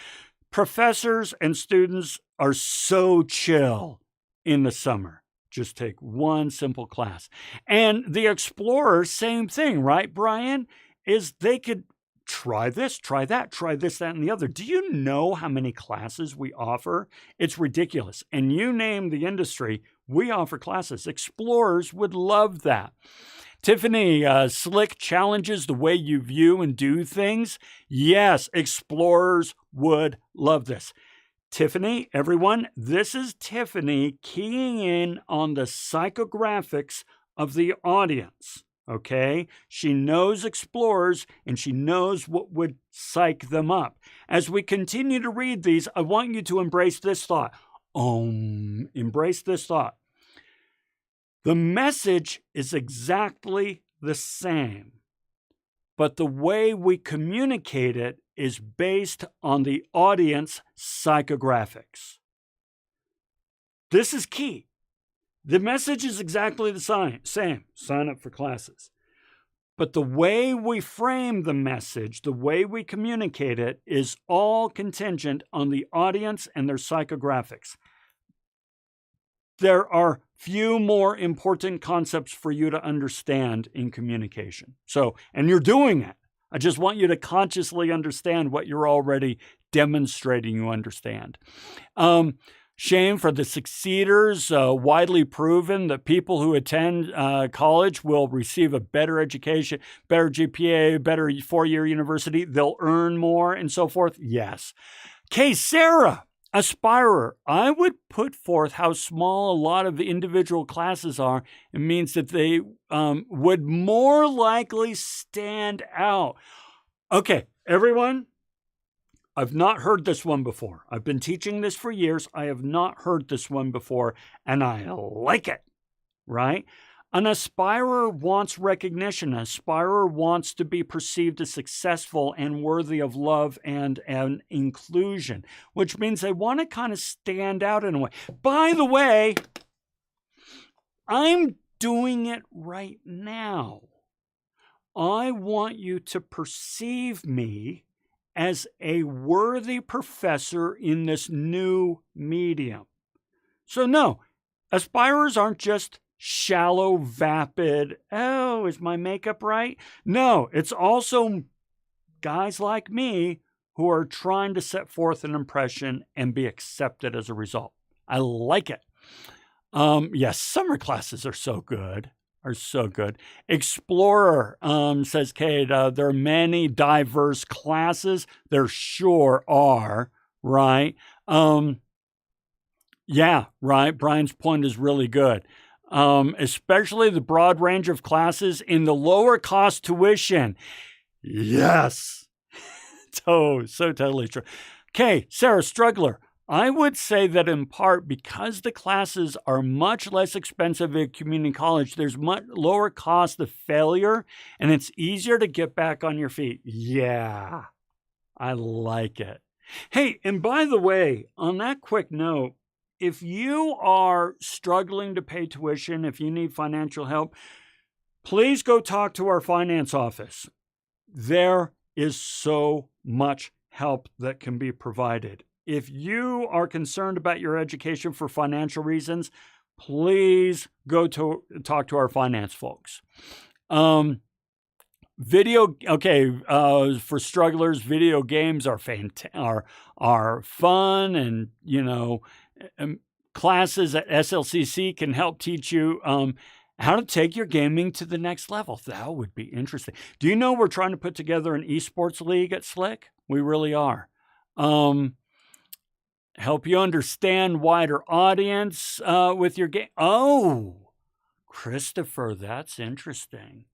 Professors and students are so chill in the summer. Just take one simple class. And the explorers, same thing, right, Brian? Is they could try this, try that, that, and the other. Do you know how many classes we offer? It's ridiculous. And you name the industry, we offer classes. Explorers would love that. Tiffany, slick challenges the way you view and do things. Yes, explorers would love this. Tiffany, everyone, this is Tiffany keying in on the psychographics of the audience, okay? She knows explorers and she knows what would psych them up. As we continue to read these, I want you to embrace this thought. Embrace this thought. The message is exactly the same, but the way we communicate it is based on the audience psychographics. This is key. The message is exactly the same. Sign up for classes. But the way we frame the message, the way we communicate it, is all contingent on the audience and their psychographics. There are few more important concepts for you to understand in communication. And you're doing it. I just want you to consciously understand what you're already demonstrating you understand. Shame for the succeeders, widely proven that people who attend college will receive a better education, better GPA, better four-year university, they'll earn more and so forth. Yes. Okay, Sarah. Aspirer, I would put forth how small a lot of the individual classes are. It means that they would more likely stand out. Okay, everyone, I've not heard this one before. I've been teaching this for years. I have not heard this one before, and I like it, right? An aspirer wants recognition. An aspirer wants to be perceived as successful and worthy of love and inclusion, which means they want to kind of stand out in a way. By the way, I'm doing it right now. I want you to perceive me as a worthy professor in this new medium. So no, aspirers aren't just shallow, vapid, oh, is my makeup right? No, it's also guys like me who are trying to set forth an impression and be accepted as a result. I like it. Yes, summer classes are so good. Explorer, says Kate, there are many diverse classes. There sure are, right? Yeah, right. Brian's point is really good. Especially the broad range of classes in the lower cost tuition. Yes. So totally true. Okay, Sarah Struggler. I would say that in part because the classes are much less expensive at community college, there's much lower cost of failure and it's easier to get back on your feet. Yeah, I like it. Hey, and by the way, on that quick note, if you are struggling to pay tuition, if you need financial help, please go talk to our finance office. There is so much help that can be provided. If you are concerned about your education for financial reasons, please go to talk to our finance folks. For strugglers, video games are are fun, and classes at SLCC can help teach you how to take your gaming to the next level. That would be interesting. Do you know we're trying to put together an esports league at Slick? We really are. Help you understand wider audience with your game. Oh, Christopher, that's interesting.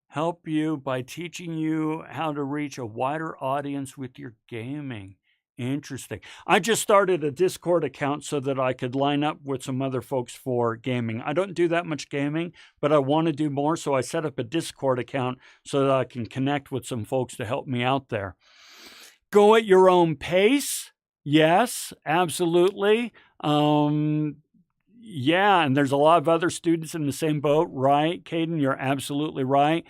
Help you by teaching you how to reach a wider audience with your gaming. Interesting. I just started a Discord account so that I could line up with some other folks for gaming. I don't do that much gaming, but I want to do more. So I set up a Discord account so that I can connect with some folks to help me out there. Go at your own pace. Yes, absolutely. Yeah, and there's a lot of other students in the same boat, right? Caden, you're absolutely right.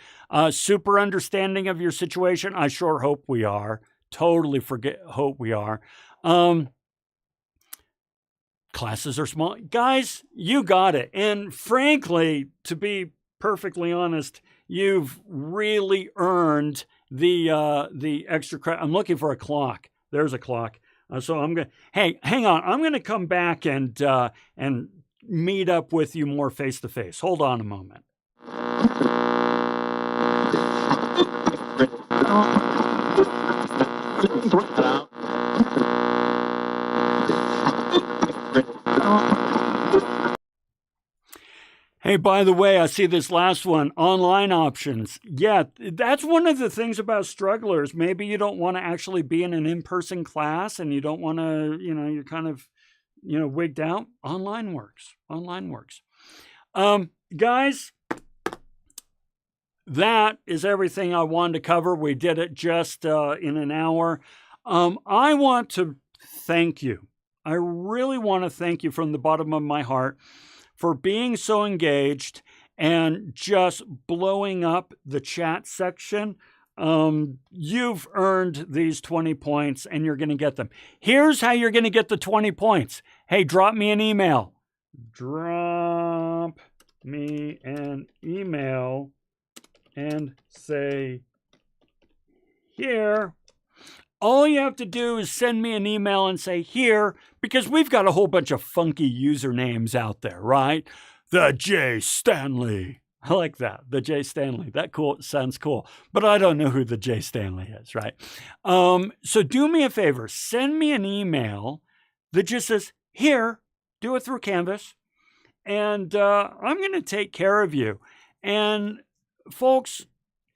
Super understanding of your situation. I sure hope we are. Totally hope we are. Classes are small. Guys, you got it. And frankly, to be perfectly honest, you've really earned the extra credit. I'm looking for a clock. There's a clock. So I'm going to, hey, hang on. I'm going to come back and meet up with you more face to face. Hold on a moment. Hey, by the way, I see this last one, online options. Yeah, that's one of the things about strugglers. Maybe you don't want to actually be in an in-person class and you don't want to, you're kind of, wigged out. Online works. Online works. Guys, that is everything I wanted to cover. We did it just in an hour. I want to thank you. I really want to thank you from the bottom of my heart for being so engaged and just blowing up the chat section. You've earned these 20 points and you're going to get them. Here's how you're going to get the 20 points. Hey, drop me an email. Drop me an email and say, here. All you have to do is send me an email and say here, because we've got a whole bunch of funky usernames out there, right? The J. Stanley. I like that. The J. Stanley. That sounds cool. But I don't know who the J. Stanley is, right? So do me a favor. Send me an email that just says here. Do it through Canvas. And I'm going to take care of you. And folks,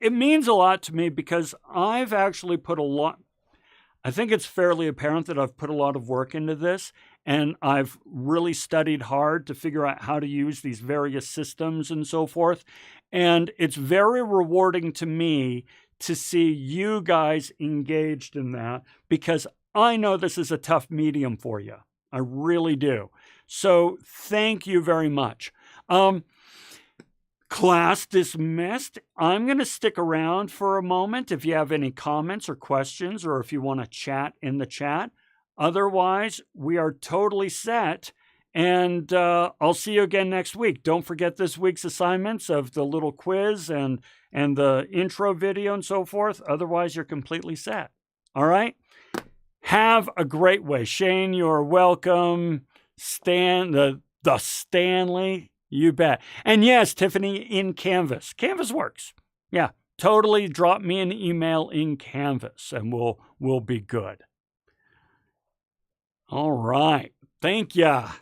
it means a lot to me because I've actually put a lot. I think it's fairly apparent that I've put a lot of work into this, and I've really studied hard to figure out how to use these various systems and so forth. And it's very rewarding to me to see you guys engaged in that because I know this is a tough medium for you. I really do. So thank you very much. Class dismissed. I'm going to stick around for a moment if you have any comments or questions or if you want to chat in the chat. Otherwise, we are totally set. And I'll see you again next week. Don't forget this week's assignments of the little quiz and the intro video and so forth. Otherwise, you're completely set. All right? Have a great way. Shane, you're welcome. Stan, the Stanley. You bet. And yes, Tiffany, in Canvas. Canvas works. Yeah, totally drop me an email in Canvas and we'll be good. All right. Thank ya.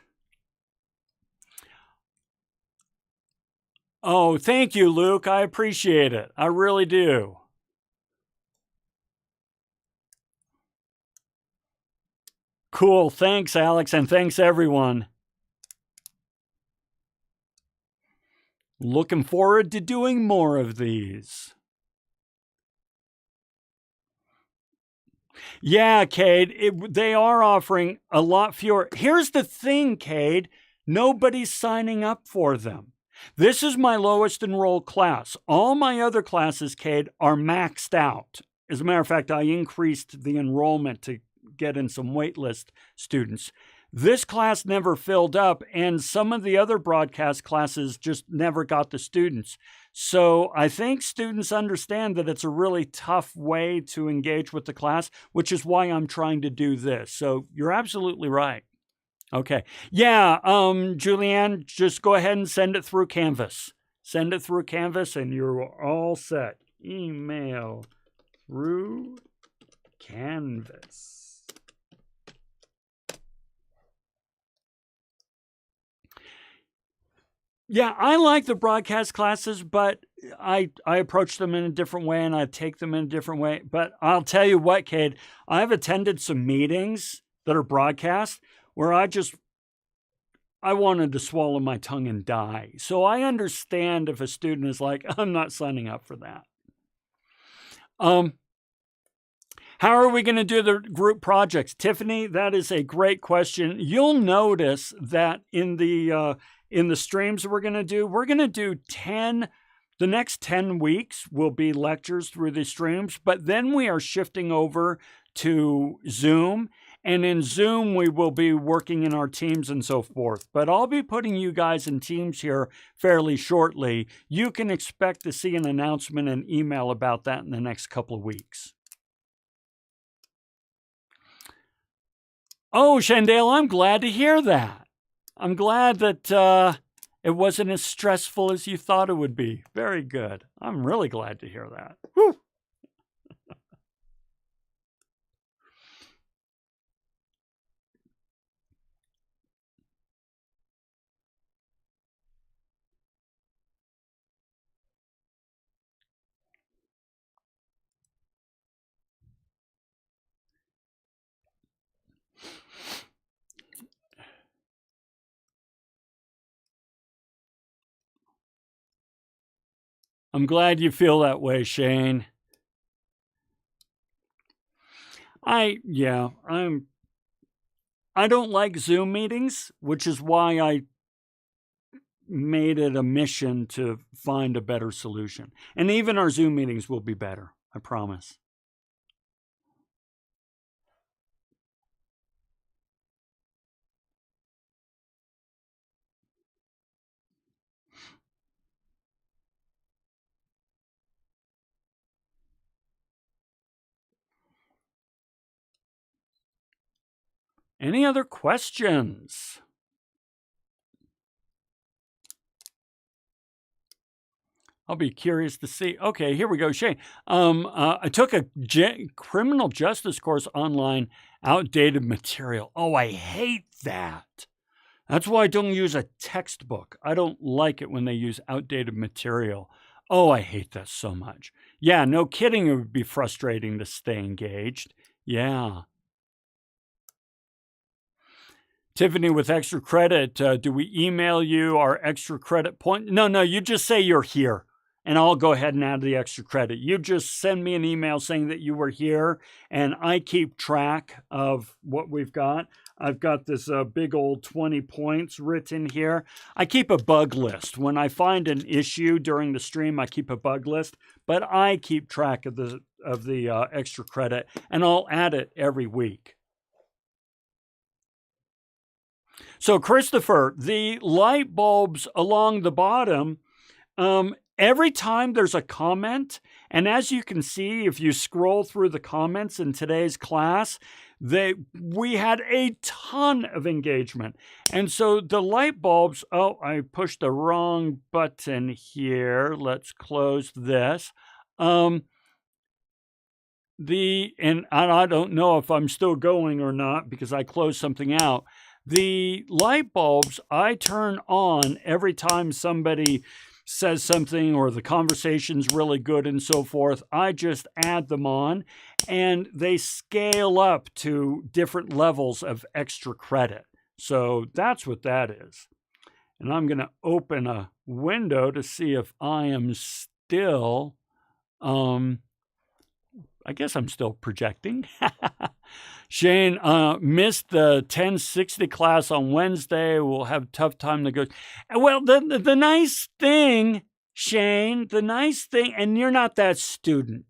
Oh, thank you, Luke. I appreciate it. I really do. Cool. Thanks, Alex, and thanks, everyone. Looking forward to doing more of these. Yeah, Cade, they are offering a lot fewer. Here's the thing, Cade. Nobody's signing up for them. This is my lowest enrolled class. All my other classes, Cade, are maxed out. As a matter of fact, I increased the enrollment to get in some waitlist students. This class never filled up, and some of the other broadcast classes just never got the students. So I think students understand that it's a really tough way to engage with the class, which is why I'm trying to do this. So you're absolutely right. Okay. Yeah, Julianne, just go ahead and send it through Canvas. Send it through Canvas and you're all set. Email through Canvas. Yeah, I like the broadcast classes, but I approach them in a different way and I take them in a different way. But I'll tell you what, Cade, I've attended some meetings that are broadcast where I wanted to swallow my tongue and die. So I understand if a student is like, I'm not signing up for that. How are we going to do the group projects? Tiffany, that is a great question. You'll notice that in the streams we're going to do 10, the next 10 weeks will be lectures through the streams, but then we are shifting over to Zoom. And in Zoom, we will be working in our teams and so forth. But I'll be putting you guys in teams here fairly shortly. You can expect to see an announcement and email about that in the next couple of weeks. Oh, Shandale, I'm glad to hear that. I'm glad that it wasn't as stressful as you thought it would be. Very good. I'm really glad to hear that. Whew. I'm glad you feel that way, Shane. I don't like Zoom meetings, which is why I made it a mission to find a better solution. And even our Zoom meetings will be better, I promise. Any other questions? I'll be curious to see. Okay, here we go, Shane. I took a criminal justice course online, outdated material. Oh, I hate that. That's why I don't use a textbook. I don't like it when they use outdated material. Oh, I hate that so much. Yeah, no kidding. It would be frustrating to stay engaged. Yeah. Tiffany with extra credit, do we email you our extra credit point? No, you just say you're here and I'll go ahead and add the extra credit. You just send me an email saying that you were here and I keep track of what we've got. I've got this big old 20 points written here. I keep a bug list. When I find an issue during the stream, I keep a bug list, but I keep track of the extra credit and I'll add it every week. So, Christopher, the light bulbs along the bottom, every time there's a comment, and as you can see, if you scroll through the comments in today's class, we had a ton of engagement. And so the light bulbs, oh, I pushed the wrong button here. Let's close this. And I don't know if I'm still going or not because I closed something out. The light bulbs I turn on every time somebody says something or the conversation's really good and so forth. I just add them on and they scale up to different levels of extra credit. So that's what that is. And I'm going to open a window to see if I am still, I guess I'm still projecting. Shane, missed the 1060 class on Wednesday. We'll have a tough time to go. Well, the nice thing, Shane, and you're not that student.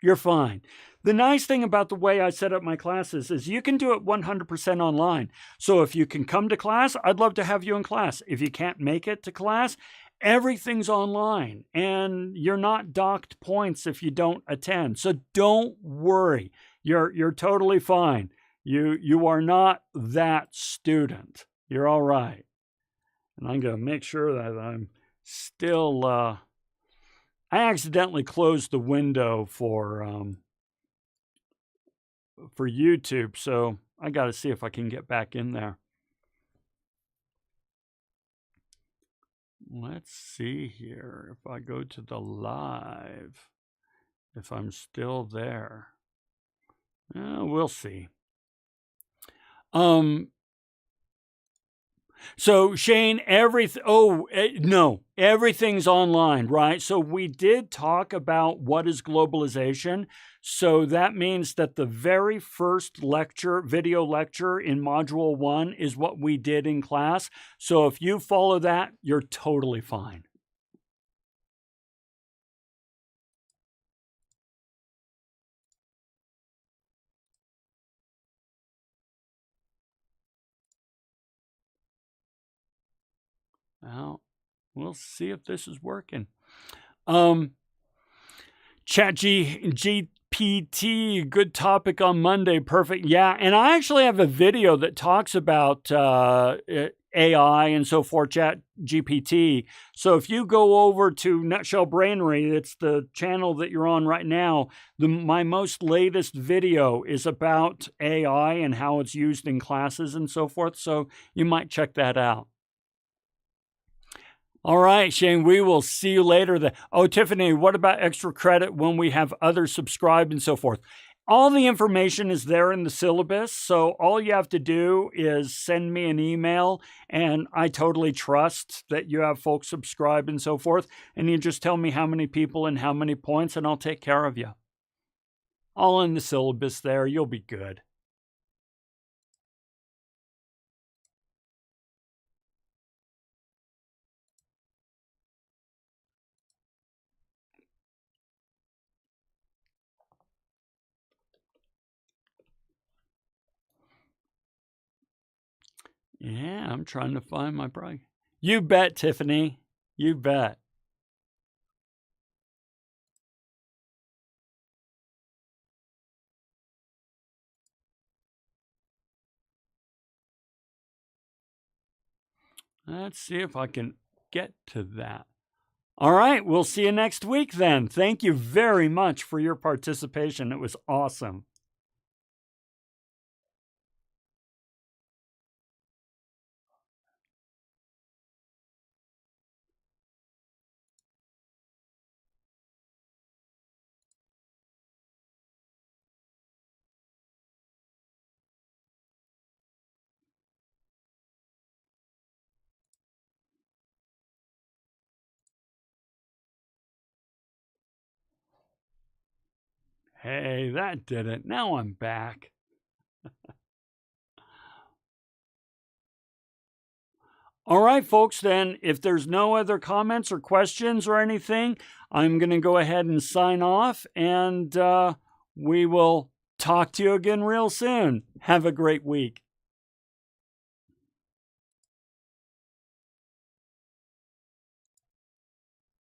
You're fine. The nice thing about the way I set up my classes is you can do it 100% online. So if you can come to class, I'd love to have you in class. If you can't make it to class, everything's online and you're not docked points if you don't attend. So don't worry. You're totally fine. You are not that student. You're all right. And I'm going to make sure that I'm still I accidentally closed the window for YouTube, so I got to see if I can get back in there. Let's see here if I go to the live, if I'm still there. We'll see. So Shane, everything's online, right? So we did talk about what is globalization. So that means that the very first lecture, video lecture in Module 1 is what we did in class. So if you follow that, you're totally fine. Well, we'll see if this is working. ChatGPT, good topic on Monday. Perfect. Yeah, and I actually have a video that talks about AI and so forth, ChatGPT. So if you go over to Nutshell Brainery, it's the channel that you're on right now, my most latest video is about AI and how it's used in classes and so forth. So you might check that out. All right, Shane, we will see you later. Oh, Tiffany, what about extra credit when we have others subscribed and so forth? All the information is there in the syllabus, so all you have to do is send me an email, and I totally trust that you have folks subscribed and so forth, and you just tell me how many people and how many points, and I'll take care of you. All in the syllabus there. You'll be good. Yeah, I'm trying to find my bride. You bet, Tiffany. You bet. Let's see if I can get to that. All right, we'll see you next week then. Thank you very much for your participation. It was awesome. Hey, that did it. Now I'm back. All right, folks, then, if there's no other comments or questions or anything, I'm going to go ahead and sign off, and we will talk to you again real soon. Have a great week.